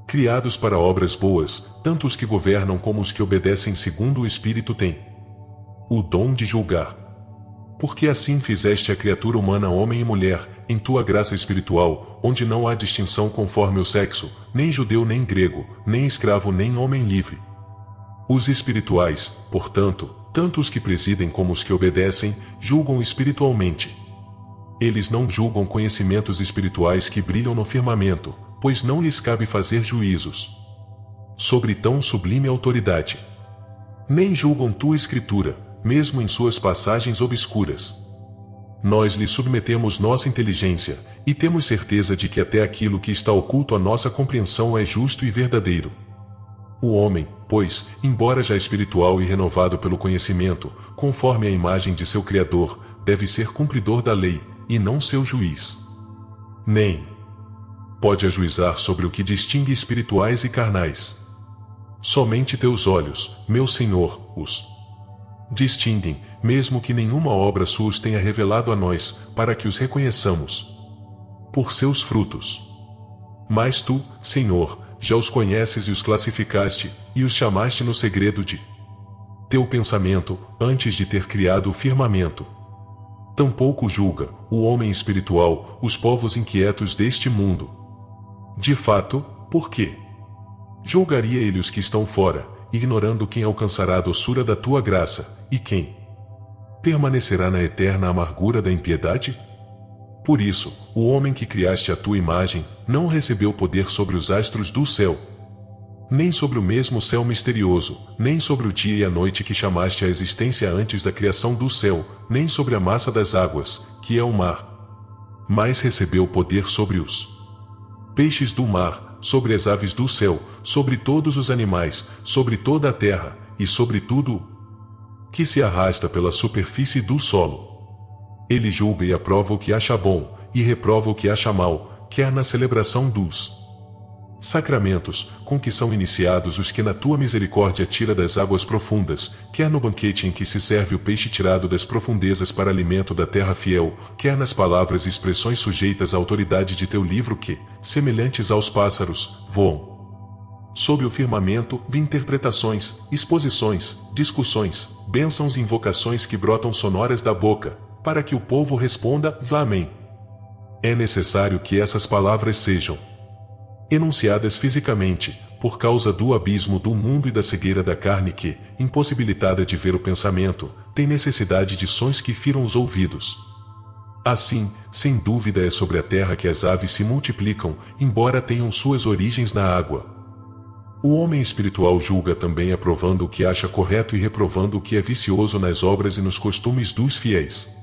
criados para obras boas, tanto os que governam como os que obedecem segundo o Espírito têm o dom de julgar. Porque assim fizeste a criatura humana homem e mulher, em tua graça espiritual, onde não há distinção conforme o sexo, nem judeu nem grego, nem escravo nem homem livre. Os espirituais, portanto, tanto os que presidem como os que obedecem, julgam espiritualmente. Eles não julgam conhecimentos espirituais que brilham no firmamento, pois não lhes cabe fazer juízos sobre tão sublime autoridade. Nem julgam tua escritura, mesmo em suas passagens obscuras. Nós lhe submetemos nossa inteligência, e temos certeza de que até aquilo que está oculto à nossa compreensão é justo e verdadeiro. O homem, pois, embora já espiritual e renovado pelo conhecimento, conforme a imagem de seu Criador, deve ser cumpridor da lei, e não seu juiz. Nem pode ajuizar sobre o que distingue espirituais e carnais. Somente teus olhos, meu Senhor, os distinguem, mesmo que nenhuma obra sua os tenha revelado a nós, para que os reconheçamos por seus frutos. Mas tu, Senhor, já os conheces e os classificaste, e os chamaste no segredo de teu pensamento, antes de ter criado o firmamento. Tampouco julga, o homem espiritual, os povos inquietos deste mundo. De fato, por quê? Julgaria ele os que estão fora, ignorando quem alcançará a doçura da tua graça, e quem permanecerá na eterna amargura da impiedade? Por isso, o homem que criaste à tua imagem, não recebeu poder sobre os astros do céu, nem sobre o mesmo céu misterioso, nem sobre o dia e a noite que chamaste à existência antes da criação do céu, nem sobre a massa das águas, que é o mar. Mas recebeu poder sobre os peixes do mar, sobre as aves do céu, sobre todos os animais, sobre toda a terra, e sobre tudo que se arrasta pela superfície do solo. Ele julga e aprova o que acha bom, e reprova o que acha mal, quer na celebração dos Sacramentos, com que são iniciados os que na tua misericórdia tira das águas profundas, quer no banquete em que se serve o peixe tirado das profundezas para alimento da terra fiel, quer nas palavras e expressões sujeitas à autoridade de teu livro que, semelhantes aos pássaros, voam sob o firmamento de interpretações, exposições, discussões, bênçãos e invocações que brotam sonoras da boca, para que o povo responda, Amém. É necessário que essas palavras sejam enunciadas fisicamente, por causa do abismo do mundo e da cegueira da carne que, impossibilitada de ver o pensamento, tem necessidade de sons que firam os ouvidos. Assim, sem dúvida é sobre a terra que as aves se multiplicam, embora tenham suas origens na água. O homem espiritual julga também aprovando o que acha correto e reprovando o que é vicioso nas obras e nos costumes dos fiéis.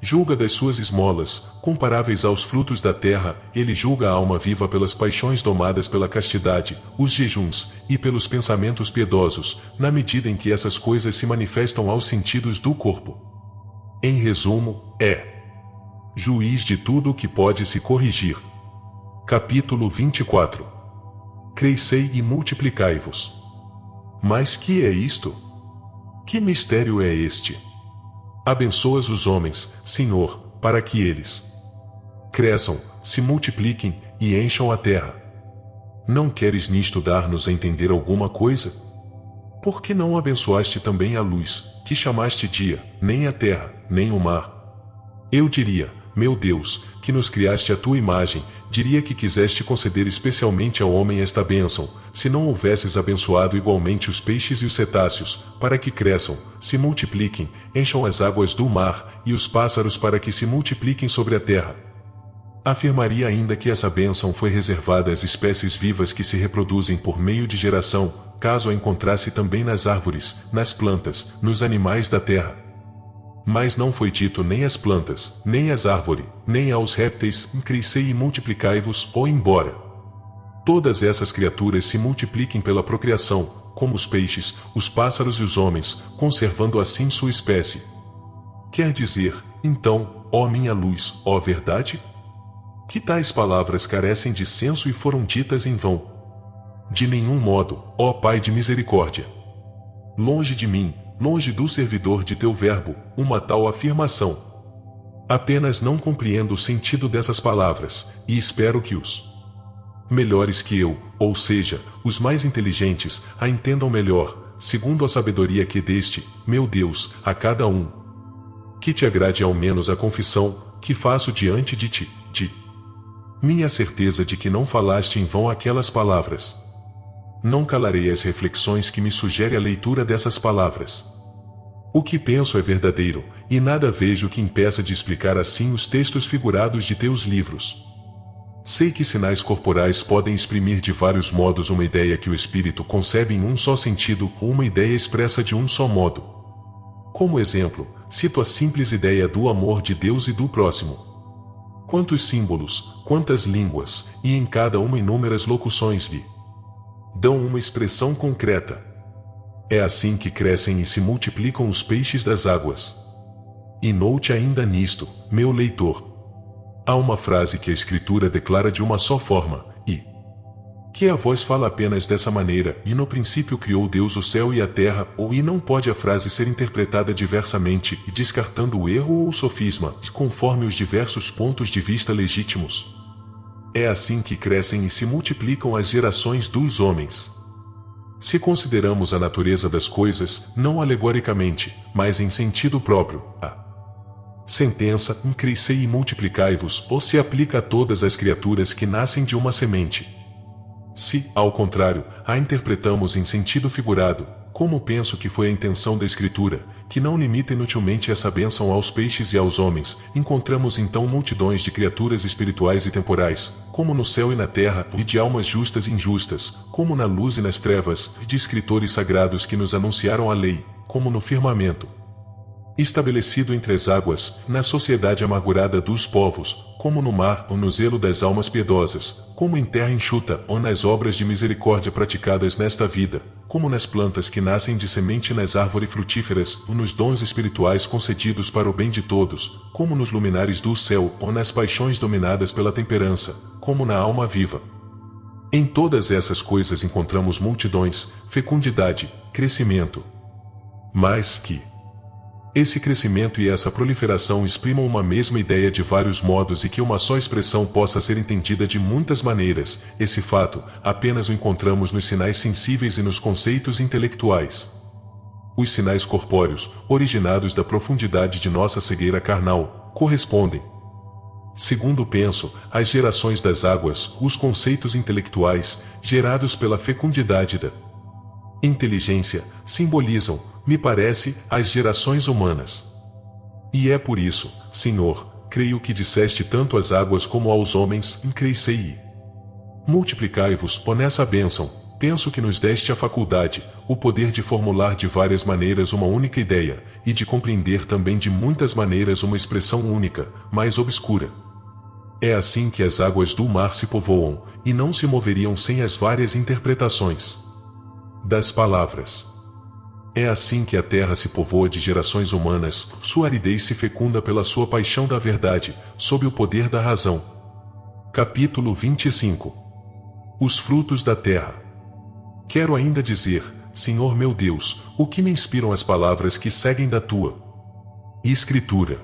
Julga das suas esmolas, comparáveis aos frutos da terra, ele julga a alma viva pelas paixões domadas pela castidade, os jejuns, e pelos pensamentos piedosos, na medida em que essas coisas se manifestam aos sentidos do corpo. Em resumo, é juiz de tudo o que pode se corrigir. Capítulo 24. Crescei e multiplicai-vos. Mas que é isto? Que mistério é este? Abençoas os homens, Senhor, para que eles cresçam, se multipliquem e encham a terra. Não queres nisto dar-nos a entender alguma coisa? Por que não abençoaste também a luz, que chamaste dia, nem a terra, nem o mar? Eu diria, meu Deus, que nos criaste à tua imagem, diria que quiseste conceder especialmente ao homem esta bênção, se não houvesses abençoado igualmente os peixes e os cetáceos, para que cresçam, se multipliquem, encham as águas do mar, e os pássaros para que se multipliquem sobre a terra. Afirmaria ainda que essa bênção foi reservada às espécies vivas que se reproduzem por meio de geração, caso a encontrasse também nas árvores, nas plantas, nos animais da terra. Mas não foi dito nem às plantas, nem às árvores, nem aos répteis, crescei e multiplicai-vos, ou embora todas essas criaturas se multipliquem pela procriação, como os peixes, os pássaros e os homens, conservando assim sua espécie. Quer dizer, então, ó minha luz, ó verdade? Que tais palavras carecem de senso e foram ditas em vão. De nenhum modo, ó Pai de misericórdia. Longe de mim, longe do servidor de teu verbo, uma tal afirmação. Apenas não compreendo o sentido dessas palavras, e espero que os melhores que eu, ou seja, os mais inteligentes, a entendam melhor, segundo a sabedoria que deste, meu Deus, a cada um. Que te agrade ao menos a confissão, que faço diante de ti, minha certeza de que não falaste em vão aquelas palavras. Não calarei as reflexões que me sugere a leitura dessas palavras. O que penso é verdadeiro, e nada vejo que impeça de explicar assim os textos figurados de teus livros. Sei que sinais corporais podem exprimir de vários modos uma ideia que o espírito concebe em um só sentido ou uma ideia expressa de um só modo. Como exemplo, cito a simples ideia do amor de Deus e do próximo. Quantos símbolos, quantas línguas, e em cada uma inúmeras locuções lhe dão uma expressão concreta. É assim que crescem e se multiplicam os peixes das águas. E note ainda nisto, meu leitor. Há uma frase que a Escritura declara de uma só forma, e que a voz fala apenas dessa maneira, e no princípio criou Deus o céu e a terra, ou e não pode a frase ser interpretada diversamente, e descartando o erro ou o sofisma, conforme os diversos pontos de vista legítimos. É assim que crescem e se multiplicam as gerações dos homens. Se consideramos a natureza das coisas, não alegoricamente, mas em sentido próprio, a sentença, crescei e multiplicai-vos, ou se aplica a todas as criaturas que nascem de uma semente. Se, ao contrário, a interpretamos em sentido figurado, como penso que foi a intenção da Escritura, que não limita inutilmente essa bênção aos peixes e aos homens, encontramos então multidões de criaturas espirituais e temporais, como no céu e na terra, e de almas justas e injustas, como na luz e nas trevas, de escritores sagrados que nos anunciaram a lei, como no firmamento estabelecido entre as águas, na sociedade amargurada dos povos, como no mar ou no zelo das almas piedosas, como em terra enxuta ou nas obras de misericórdia praticadas nesta vida, como nas plantas que nascem de semente nas árvores frutíferas ou nos dons espirituais concedidos para o bem de todos, como nos luminares do céu ou nas paixões dominadas pela temperança, como na alma viva. Em todas essas coisas encontramos multidões, fecundidade, crescimento. Mas que esse crescimento e essa proliferação exprimam uma mesma ideia de vários modos e que uma só expressão possa ser entendida de muitas maneiras, esse fato, apenas o encontramos nos sinais sensíveis e nos conceitos intelectuais. Os sinais corpóreos, originados da profundidade de nossa cegueira carnal, correspondem, segundo penso, às gerações das águas, os conceitos intelectuais, gerados pela fecundidade da inteligência, simbolizam, me parece, as gerações humanas. E é por isso, Senhor, creio que disseste tanto às águas como aos homens, crescei e multiplicai-vos, ó nessa bênção, penso que nos deste a faculdade, o poder de formular de várias maneiras uma única ideia, e de compreender também de muitas maneiras uma expressão única, mais obscura. É assim que as águas do mar se povoam, e não se moveriam sem as várias interpretações das palavras. É assim que a terra se povoa de gerações humanas, sua aridez se fecunda pela sua paixão da verdade, sob o poder da razão. Capítulo 25. Os frutos da terra. Quero ainda dizer, Senhor meu Deus, o que me inspiram as palavras que seguem da tua Escritura.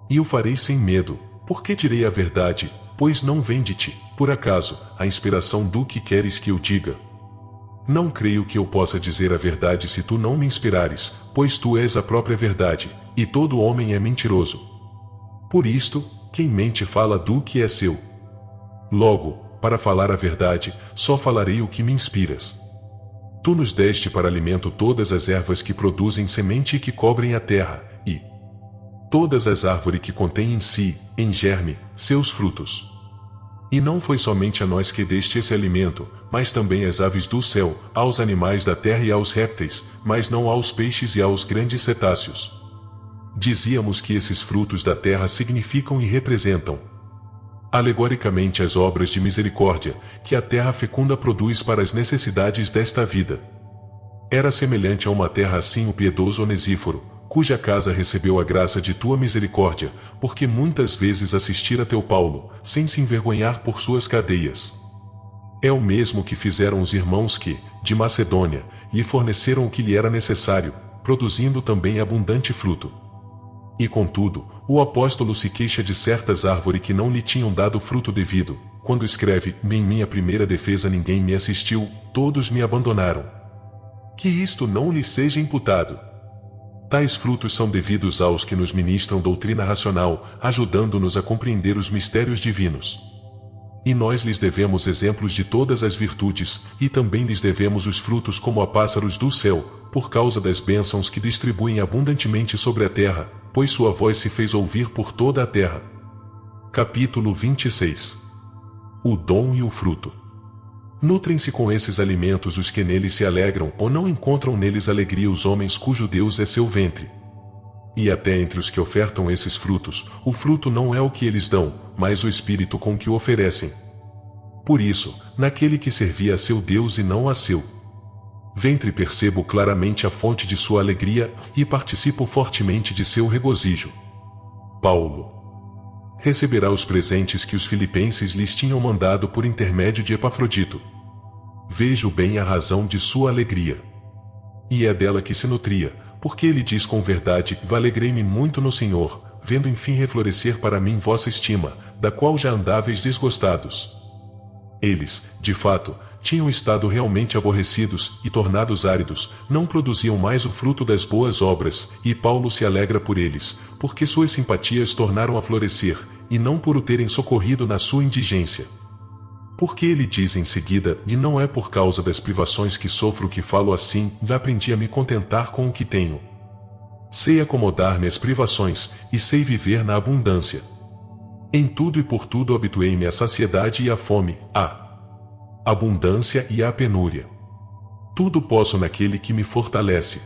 E o farei sem medo, porque direi a verdade, pois não vem de ti, por acaso, a inspiração do que queres que eu diga. Não creio que eu possa dizer a verdade se tu não me inspirares, pois tu és a própria verdade, e todo homem é mentiroso. Por isto, quem mente fala do que é seu. Logo, para falar a verdade, só falarei o que me inspiras. Tu nos deste para alimento todas as ervas que produzem semente e que cobrem a terra, e todas as árvores que contêm em si, em germe, seus frutos. E não foi somente a nós que deste esse alimento, mas também às aves do céu, aos animais da terra e aos répteis, mas não aos peixes e aos grandes cetáceos. Dizíamos que esses frutos da terra significam e representam, alegoricamente, as obras de misericórdia, que a terra fecunda produz para as necessidades desta vida. Era semelhante a uma terra assim o piedoso Onesíforo, cuja casa recebeu a graça de tua misericórdia, porque muitas vezes assistira teu Paulo, sem se envergonhar por suas cadeias. É o mesmo que fizeram os irmãos que, de Macedônia, lhe forneceram o que lhe era necessário, produzindo também abundante fruto. E contudo, o apóstolo se queixa de certas árvores que não lhe tinham dado fruto devido, quando escreve, em minha primeira defesa ninguém me assistiu, todos me abandonaram. Que isto não lhe seja imputado. Tais frutos são devidos aos que nos ministram doutrina racional, ajudando-nos a compreender os mistérios divinos. E nós lhes devemos exemplos de todas as virtudes, e também lhes devemos os frutos como a pássaros do céu, por causa das bênçãos que distribuem abundantemente sobre a terra, pois sua voz se fez ouvir por toda a terra. Capítulo 26. O dom e o fruto. Nutrem-se com esses alimentos os que neles se alegram ou não encontram neles alegria os homens cujo Deus é seu ventre. E até entre os que ofertam esses frutos, o fruto não é o que eles dão, mas o espírito com que o oferecem. Por isso, naquele que servia a seu Deus e não a seu ventre percebo claramente a fonte de sua alegria, e participo fortemente de seu regozijo. Paulo receberá os presentes que os filipenses lhes tinham mandado por intermédio de Epafrodito. Vejo bem a razão de sua alegria. E é dela que se nutria, porque ele diz com verdade, alegrei-me muito no Senhor, vendo enfim reflorescer para mim vossa estima, da qual já andáveis desgostados. Eles, de fato, tinham estado realmente aborrecidos e tornados áridos, não produziam mais o fruto das boas obras, e Paulo se alegra por eles, porque suas simpatias tornaram a florescer, e não por o terem socorrido na sua indigência. Porque ele diz em seguida, e não é por causa das privações que sofro que falo assim, já aprendi a me contentar com o que tenho. Sei acomodar-me às privações, e sei viver na abundância. Em tudo e por tudo habituei-me à saciedade e à fome, à abundância e à penúria. Tudo posso naquele que me fortalece.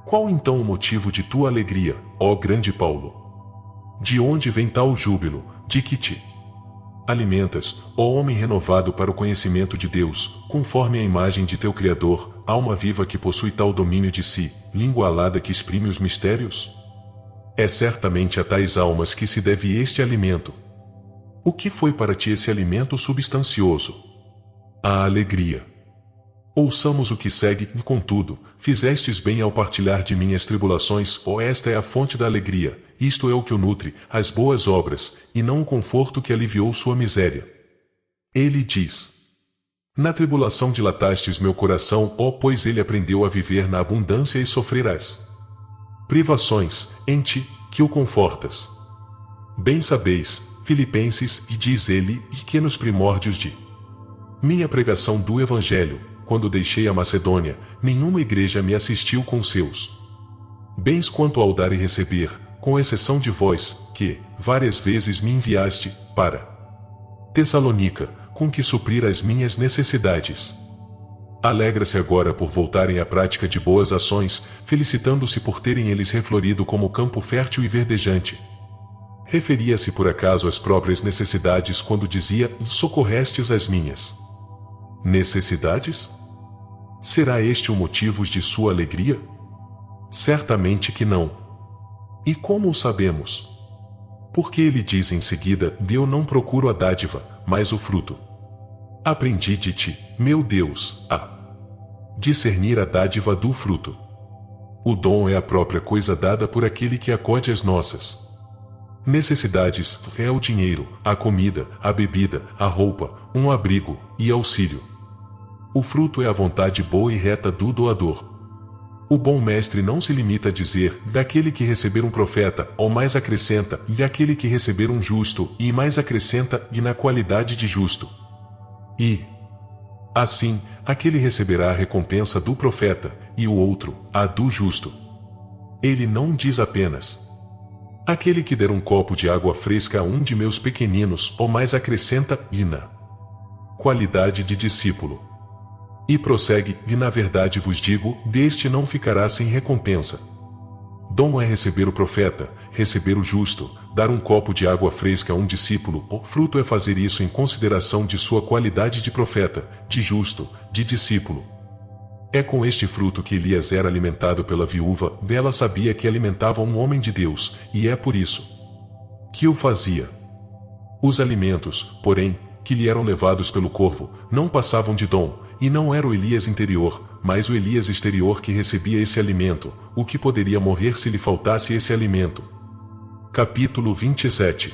Qual então o motivo de tua alegria, ó grande Paulo? De onde vem tal júbilo, de que te alimentas, ó homem renovado para o conhecimento de Deus, conforme a imagem de teu Criador, alma viva que possui tal domínio de si, língua alada que exprime os mistérios? É certamente a tais almas que se deve este alimento. O que foi para ti esse alimento substancioso? a alegria. Ouçamos o que segue, e contudo, fizestes bem ao partilhar de minhas tribulações, esta é a fonte da alegria, isto é o que o nutre, as boas obras, e não o conforto que aliviou sua miséria. Ele diz: na tribulação dilatastes meu coração, pois ele aprendeu a viver na abundância e sofrerás privações, em ti, que o confortas. Bem sabeis, Filipenses, e diz ele, e que nos primórdios de minha pregação do Evangelho, quando deixei a Macedônia, nenhuma igreja me assistiu com seus bens quanto ao dar e receber, com exceção de vós, que, várias vezes me enviaste, para Tessalônica, com que suprir as minhas necessidades. Alegra-se agora por voltarem à prática de boas ações, felicitando-se por terem eles reflorido como campo fértil e verdejante. Referia-se por acaso às próprias necessidades quando dizia, socorrestes as minhas necessidades? Será este o motivo de sua alegria? Certamente que não. E como o sabemos? Porque ele diz em seguida, eu não procuro a dádiva, mas o fruto. Aprendi de ti, meu Deus, a discernir a dádiva do fruto. O dom é a própria coisa dada por aquele que acode às nossas necessidades, é o dinheiro, a comida, a bebida, a roupa, um abrigo e auxílio. O fruto é a vontade boa e reta do doador. O bom mestre não se limita a dizer, daquele que receber um profeta, ou mais acrescenta, e daquele que receber um justo, e mais acrescenta, e na qualidade de justo. E, assim, aquele receberá a recompensa do profeta, e o outro, a do justo. Ele não diz apenas, aquele que der um copo de água fresca a um de meus pequeninos, ou mais acrescenta, e na qualidade de discípulo. E prossegue, e na verdade vos digo, deste não ficará sem recompensa. Dom é receber o profeta, receber o justo, dar um copo de água fresca a um discípulo, o fruto é fazer isso em consideração de sua qualidade de profeta, de justo, de discípulo. É com este fruto que Elias era alimentado pela viúva, dela sabia que alimentava um homem de Deus, e é por isso que o fazia. Os alimentos, porém, que lhe eram levados pelo corvo, não passavam de dom, e não era o Elias interior, mas o Elias exterior que recebia esse alimento, o que poderia morrer se lhe faltasse esse alimento. Capítulo 27.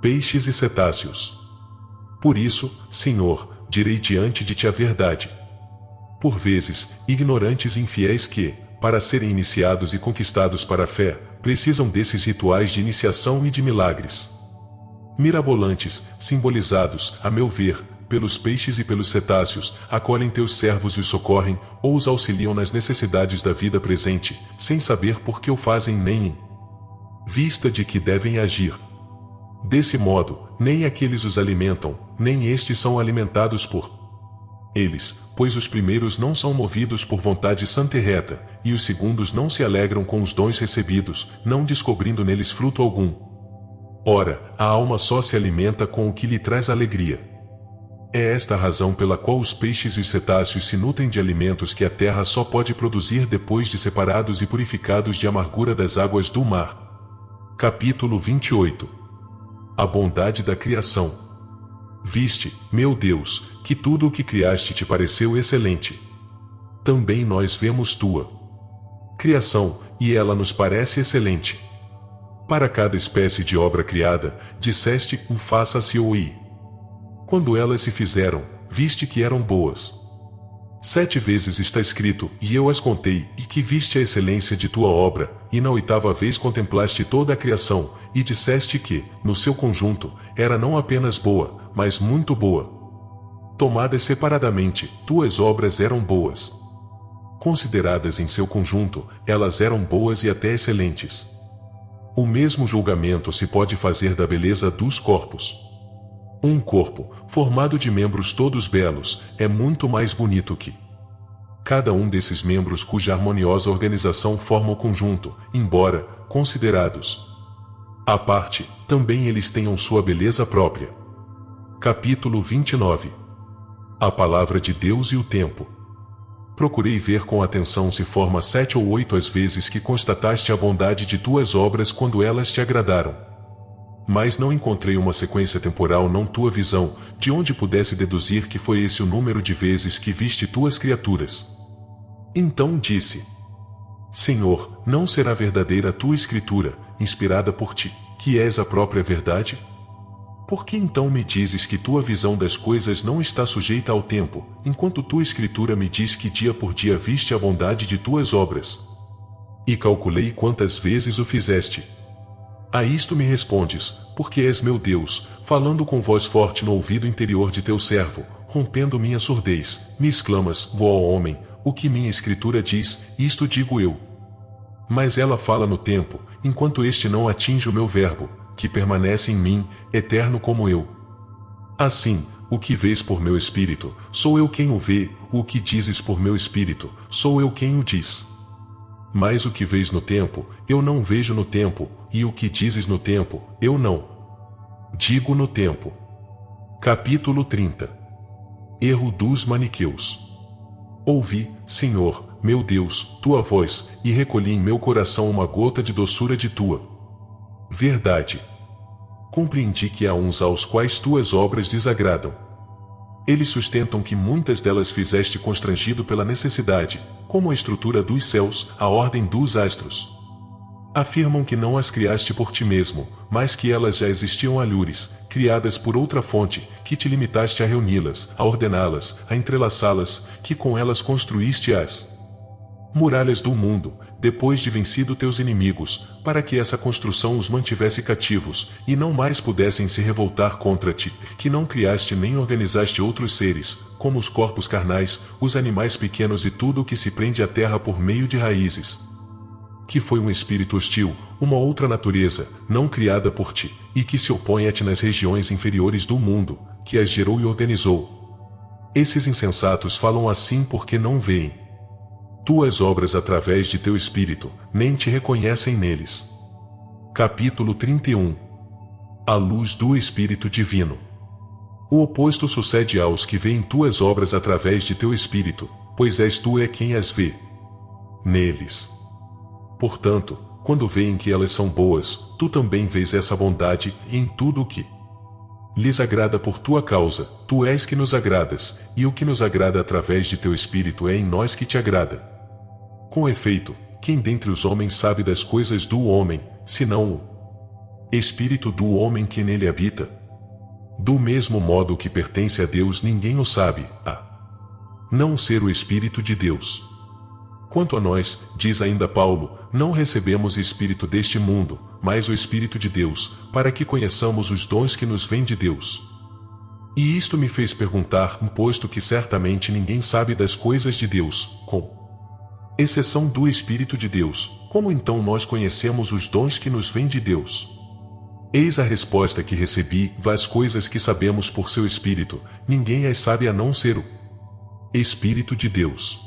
Peixes e cetáceos. Por isso, Senhor, direi diante de ti a verdade. Por vezes, ignorantes e infiéis que, para serem iniciados e conquistados para a fé, precisam desses rituais de iniciação e de milagres mirabolantes, simbolizados, a meu ver, pelos peixes e pelos cetáceos, acolhem teus servos e os socorrem, ou os auxiliam nas necessidades da vida presente, sem saber por que o fazem nem em vista de que devem agir. Desse modo, nem aqueles os alimentam, nem estes são alimentados por eles, pois os primeiros não são movidos por vontade santa e reta, e os segundos não se alegram com os dons recebidos, não descobrindo neles fruto algum. Ora, a alma só se alimenta com o que lhe traz alegria. É esta a razão pela qual os peixes e os cetáceos se nutrem de alimentos que a terra só pode produzir depois de separados e purificados de amargura das águas do mar. Capítulo 28. A bondade da criação. Viste, meu Deus, que tudo o que criaste te pareceu excelente. Também nós vemos tua criação, e ela nos parece excelente. Para cada espécie de obra criada, disseste, faça-se ou quando elas se fizeram, viste que eram boas. 7 vezes está escrito, e eu as contei, e que viste a excelência de tua obra, e na 8ª vez contemplaste toda a criação, e disseste que, no seu conjunto, era não apenas boa, mas muito boa. Tomadas separadamente, tuas obras eram boas. Consideradas em seu conjunto, elas eram boas e até excelentes. O mesmo julgamento se pode fazer da beleza dos corpos. Um corpo, formado de membros todos belos, é muito mais bonito que cada um desses membros cuja harmoniosa organização forma o conjunto, embora, considerados à parte, também eles tenham sua beleza própria. Capítulo 29. A palavra de Deus e o tempo. Procurei ver com atenção se forma 7 ou 8 as vezes que constataste a bondade de tuas obras quando elas te agradaram. Mas não encontrei uma sequência temporal não tua visão, de onde pudesse deduzir que foi esse o número de vezes que viste tuas criaturas. Então disse: Senhor, não será verdadeira a tua escritura, inspirada por ti, que és a própria verdade? Por que então me dizes que tua visão das coisas não está sujeita ao tempo, enquanto tua escritura me diz que dia por dia viste a bondade de tuas obras? E calculei quantas vezes o fizeste. A isto me respondes, porque és meu Deus, falando com voz forte no ouvido interior de teu servo, rompendo minha surdez, me exclamas, ó homem, o que minha escritura diz, isto digo eu. Mas ela fala no tempo, enquanto este não atinge o meu verbo, que permanece em mim, eterno como eu. Assim, o que vês por meu espírito, sou eu quem o vê, o que dizes por meu espírito, sou eu quem o diz. Mas o que vês no tempo, eu não vejo no tempo, e o que dizes no tempo, eu não digo no tempo. Capítulo 30. Erro dos maniqueus. Ouvi, Senhor, meu Deus, tua voz, e recolhi em meu coração uma gota de doçura de tua verdade. Compreendi que há uns aos quais tuas obras desagradam. Eles sustentam que muitas delas fizeste constrangido pela necessidade, como a estrutura dos céus, a ordem dos astros. Afirmam que não as criaste por ti mesmo, mas que elas já existiam alhures, criadas por outra fonte, que te limitaste a reuni-las, a ordená-las, a entrelaçá-las, que com elas construíste as muralhas do mundo, depois de vencido teus inimigos, para que essa construção os mantivesse cativos, e não mais pudessem se revoltar contra ti, que não criaste nem organizaste outros seres, como os corpos carnais, os animais pequenos e tudo o que se prende à terra por meio de raízes. Que foi um espírito hostil, uma outra natureza, não criada por ti, e que se opõe a ti nas regiões inferiores do mundo, que as gerou e organizou. Esses insensatos falam assim porque não veem tuas obras através de teu espírito, nem te reconhecem neles. Capítulo 31. A luz do Espírito Divino. O oposto sucede aos que veem tuas obras através de teu espírito, pois és tu quem as vê neles. Portanto, quando veem que elas são boas, tu também vês essa bondade em tudo o que lhes agrada por tua causa, tu és que nos agradas, e o que nos agrada através de teu espírito é em nós que te agrada. Com efeito, quem dentre os homens sabe das coisas do homem, senão o espírito do homem que nele habita? Do mesmo modo que pertence a Deus ninguém o sabe, a não ser o Espírito de Deus. Quanto a nós, diz ainda Paulo, não recebemos espírito deste mundo, mas o Espírito de Deus, para que conheçamos os dons que nos vêm de Deus. E isto me fez perguntar, posto que certamente ninguém sabe das coisas de Deus, com exceção do Espírito de Deus, como então nós conhecemos os dons que nos vêm de Deus? Eis a resposta que recebi, as coisas que sabemos por seu Espírito, ninguém as sabe a não ser o Espírito de Deus.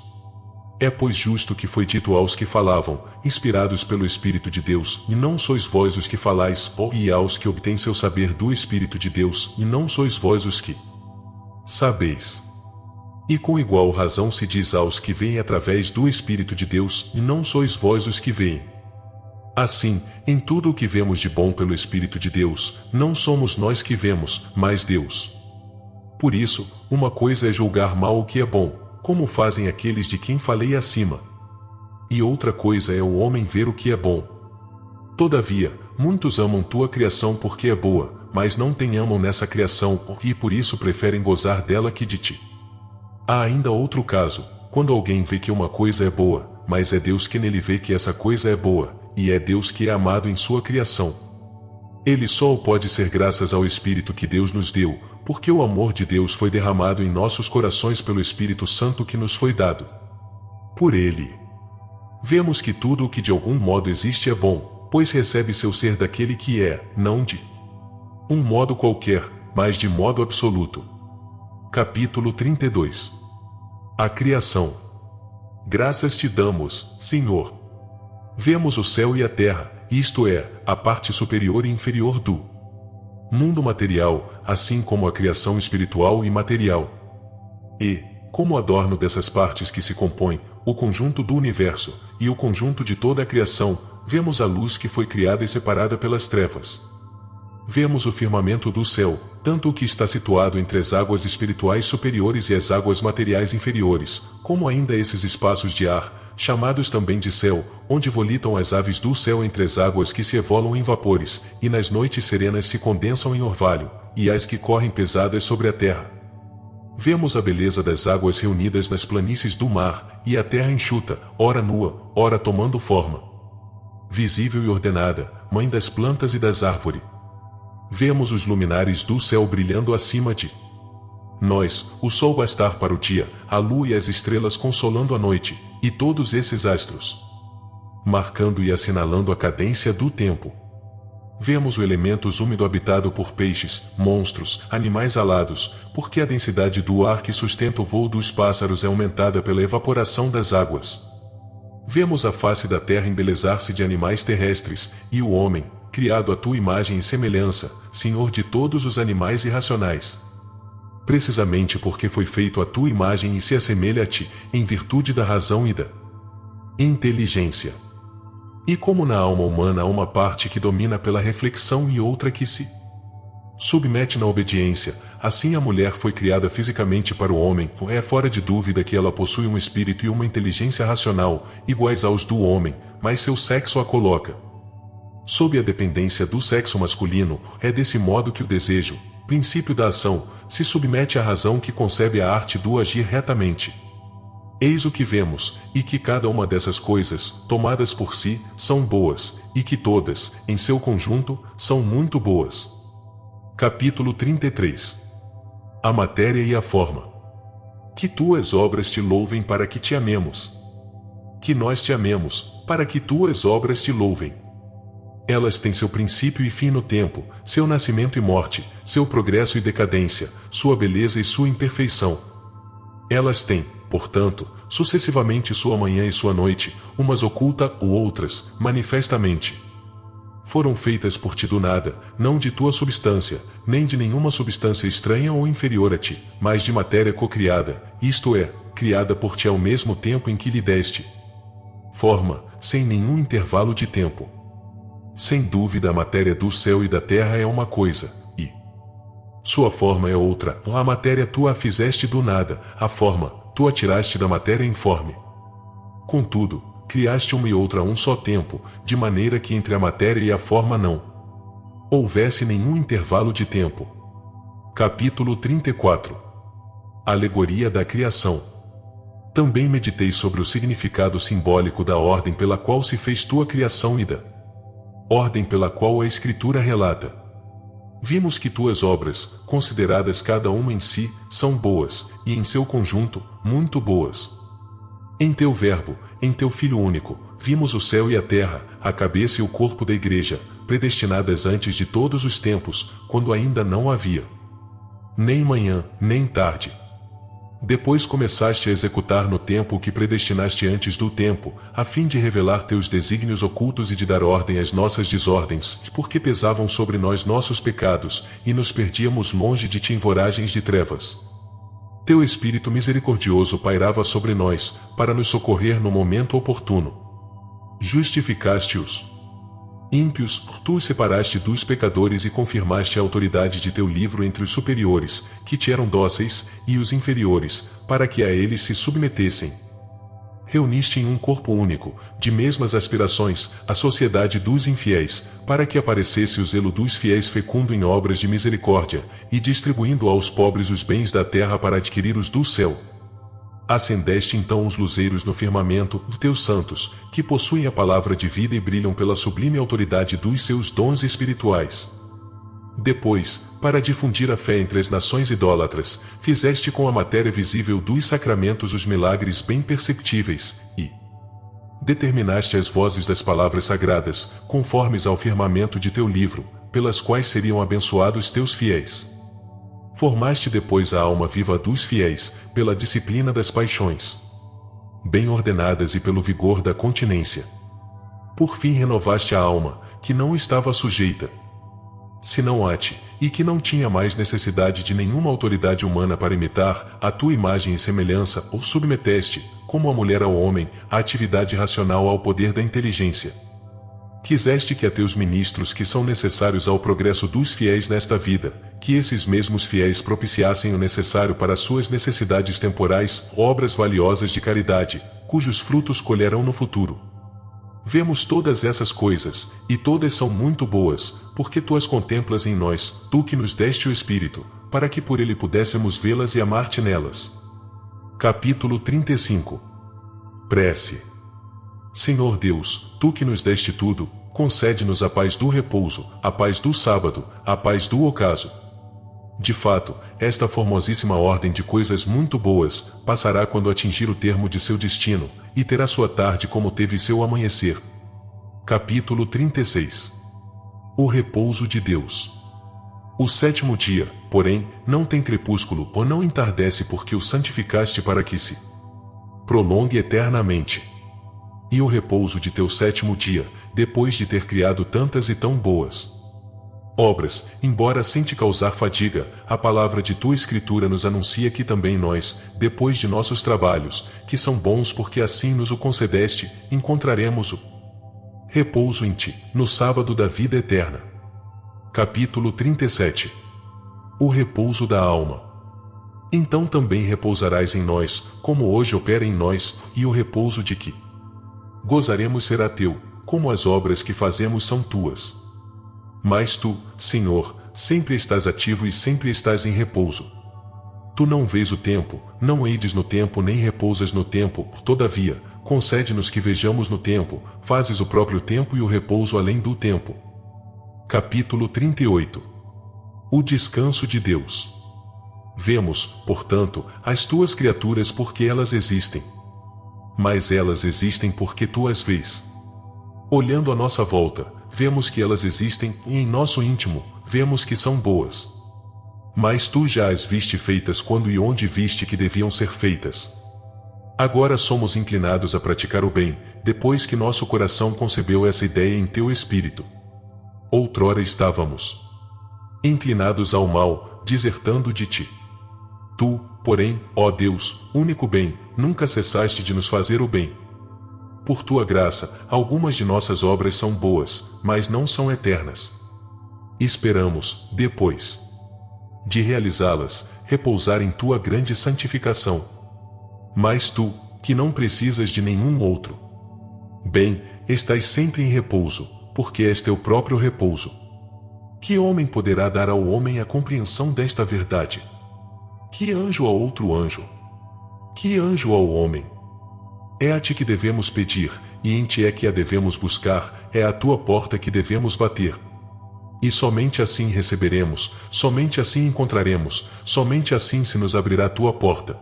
É pois justo que foi dito aos que falavam, inspirados pelo Espírito de Deus, e não sois vós os que falais, e aos que obtêm seu saber do Espírito de Deus, e não sois vós os que sabeis. E com igual razão se diz aos que veem através do Espírito de Deus, e não sois vós os que veem. Assim, em tudo o que vemos de bom pelo Espírito de Deus, não somos nós que vemos, mas Deus. Por isso, uma coisa é julgar mal o que é bom, como fazem aqueles de quem falei acima. E outra coisa é o homem ver o que é bom. Todavia, muitos amam tua criação porque é boa, mas não tem amam nessa criação, e por isso preferem gozar dela que de ti. Há ainda outro caso, quando alguém vê que uma coisa é boa, mas é Deus que nele vê que essa coisa é boa, e é Deus que é amado em sua criação. Ele só pode ser graças ao Espírito que Deus nos deu, porque o amor de Deus foi derramado em nossos corações pelo Espírito Santo que nos foi dado. Por ele, vemos que tudo o que de algum modo existe é bom, pois recebe seu ser daquele que é, não de um modo qualquer, mas de modo absoluto. Capítulo 32. A criação. Graças te damos, Senhor. Vemos o céu e a terra, isto é, a parte superior e inferior do mundo material, assim como a criação espiritual e material. E, como adorno dessas partes que se compõem, o conjunto do universo, e o conjunto de toda a criação, vemos a luz que foi criada e separada pelas trevas. Vemos o firmamento do céu, tanto o que está situado entre as águas espirituais superiores e as águas materiais inferiores, como ainda esses espaços de ar, chamados também de céu, onde volitam as aves do céu entre as águas que se evolam em vapores, e nas noites serenas se condensam em orvalho, e as que correm pesadas sobre a terra. Vemos a beleza das águas reunidas nas planícies do mar, e a terra enxuta, ora nua, ora tomando forma visível e ordenada, mãe das plantas e das árvores. Vemos os luminares do céu brilhando acima de nós, o sol bastar para o dia, a lua e as estrelas consolando a noite, e todos esses astros marcando e assinalando a cadência do tempo. Vemos o elemento úmido habitado por peixes, monstros, animais alados, porque a densidade do ar que sustenta o voo dos pássaros é aumentada pela evaporação das águas. Vemos a face da terra embelezar-se de animais terrestres, e o homem, criado à tua imagem e semelhança, Senhor de todos os animais irracionais. Precisamente porque foi feito à tua imagem e se assemelha a ti, em virtude da razão e da inteligência. E como na alma humana há uma parte que domina pela reflexão e outra que se submete na obediência, assim a mulher foi criada fisicamente para o homem, é fora de dúvida que ela possui um espírito e uma inteligência racional, iguais aos do homem, mas seu sexo a coloca sob a dependência do sexo masculino. É desse modo que o desejo, princípio da ação, se submete à razão que concebe a arte do agir retamente. Eis o que vemos, e que cada uma dessas coisas, tomadas por si, são boas, e que todas, em seu conjunto, são muito boas. Capítulo 33. A matéria e a forma. Que tuas obras te louvem para que te amemos. Que nós te amemos, para que tuas obras te louvem. Elas têm seu princípio e fim no tempo, seu nascimento e morte, seu progresso e decadência, sua beleza e sua imperfeição. Elas têm, portanto, sucessivamente sua manhã e sua noite, umas oculta ou outras, manifestamente. Foram feitas por ti do nada, não de tua substância, nem de nenhuma substância estranha ou inferior a ti, mas de matéria cocriada, isto é, criada por ti ao mesmo tempo em que lhe deste forma, sem nenhum intervalo de tempo. Sem dúvida a matéria do céu e da terra é uma coisa, e sua forma é outra. A matéria tu a fizeste do nada, a forma, tu a tiraste da matéria informe. Contudo, criaste uma e outra a um só tempo, de maneira que entre a matéria e a forma não houvesse nenhum intervalo de tempo. Capítulo 34. Alegoria da criação. Também meditei sobre o significado simbólico da ordem pela qual se fez tua criação e da ordem pela qual a Escritura relata. Vimos que tuas obras, consideradas cada uma em si, são boas, e em seu conjunto, muito boas. Em teu Verbo, em teu Filho único, vimos o céu e a terra, a cabeça e o corpo da Igreja, predestinadas antes de todos os tempos, quando ainda não havia nem manhã, nem tarde. Depois começaste a executar no tempo o que predestinaste antes do tempo, a fim de revelar teus desígnios ocultos e de dar ordem às nossas desordens, porque pesavam sobre nós nossos pecados, e nos perdíamos longe de ti em voragens de trevas. Teu Espírito misericordioso pairava sobre nós, para nos socorrer no momento oportuno. Justificaste-os ímpios, tu os separaste dos pecadores e confirmaste a autoridade de teu livro entre os superiores, que te eram dóceis, e os inferiores, para que a eles se submetessem. Reuniste em um corpo único, de mesmas aspirações, a sociedade dos infiéis, para que aparecesse o zelo dos fiéis fecundo em obras de misericórdia, e distribuindo aos pobres os bens da terra para adquirir os do céu. Acendeste então os luzeiros no firmamento de teus santos, que possuem a palavra de vida e brilham pela sublime autoridade dos seus dons espirituais. Depois, para difundir a fé entre as nações idólatras, fizeste com a matéria visível dos sacramentos os milagres bem perceptíveis, e determinaste as vozes das palavras sagradas, conformes ao firmamento de teu livro, pelas quais seriam abençoados teus fiéis. Formaste depois a alma viva dos fiéis, pela disciplina das paixões bem ordenadas e pelo vigor da continência. Por fim renovaste a alma, que não estava sujeita senão a ti, e que não tinha mais necessidade de nenhuma autoridade humana para imitar a tua imagem e semelhança, ou submeteste, como a mulher ao homem, a atividade racional ao poder da inteligência, Quiseste que a teus ministros que são necessários ao progresso dos fiéis nesta vida, que esses mesmos fiéis propiciassem o necessário para suas necessidades temporais, obras valiosas de caridade, cujos frutos colherão no futuro. Vemos todas essas coisas, e todas são muito boas, porque tu as contemplas em nós, tu que nos deste o Espírito, para que por ele pudéssemos vê-las e amar-te nelas. Capítulo 35. Prece. Senhor Deus, tu que nos deste tudo, concede-nos a paz do repouso, a paz do sábado, a paz do ocaso. De fato, esta formosíssima ordem de coisas muito boas passará quando atingir o termo de seu destino, e terá sua tarde como teve seu amanhecer. Capítulo 36. O repouso de Deus. O sétimo dia, porém, não tem crepúsculo ou não entardece porque o santificaste para que se prolongue eternamente. E o repouso de teu sétimo dia, depois de ter criado tantas e tão boas obras, embora sem te causar fadiga, a palavra de tua Escritura nos anuncia que também nós, depois de nossos trabalhos, que são bons porque assim nos o concedeste, encontraremos o repouso em ti, no sábado da vida eterna. Capítulo 37. O repouso da alma. Então também repousarás em nós, como hoje opera em nós, e o repouso de que gozaremos será teu, como as obras que fazemos são tuas. Mas tu, Senhor, sempre estás ativo e sempre estás em repouso. Tu não vês o tempo, não eides no tempo nem repousas no tempo, todavia, concede-nos que vejamos no tempo, fazes o próprio tempo e o repouso além do tempo. Capítulo 38. O descanso de Deus. Vemos, portanto, as tuas criaturas porque elas existem. Mas elas existem porque tu as vês. Olhando à nossa volta, vemos que elas existem, e em nosso íntimo, vemos que são boas. Mas tu já as viste feitas quando e onde viste que deviam ser feitas. Agora somos inclinados a praticar o bem, depois que nosso coração concebeu essa ideia em teu espírito. Outrora estávamos inclinados ao mal, desertando de ti. Tu, porém, ó Deus, único bem, nunca cessaste de nos fazer o bem. Por tua graça, algumas de nossas obras são boas, mas não são eternas. Esperamos, depois de realizá-las, repousar em tua grande santificação. Mas tu, que não precisas de nenhum outro bem, estás sempre em repouso, porque és teu próprio repouso. Que homem poderá dar ao homem a compreensão desta verdade? Que anjo a outro anjo? Que anjo ao homem? É a ti que devemos pedir, e em ti é que a devemos buscar, é a tua porta que devemos bater. E somente assim receberemos, somente assim encontraremos, somente assim se nos abrirá tua porta.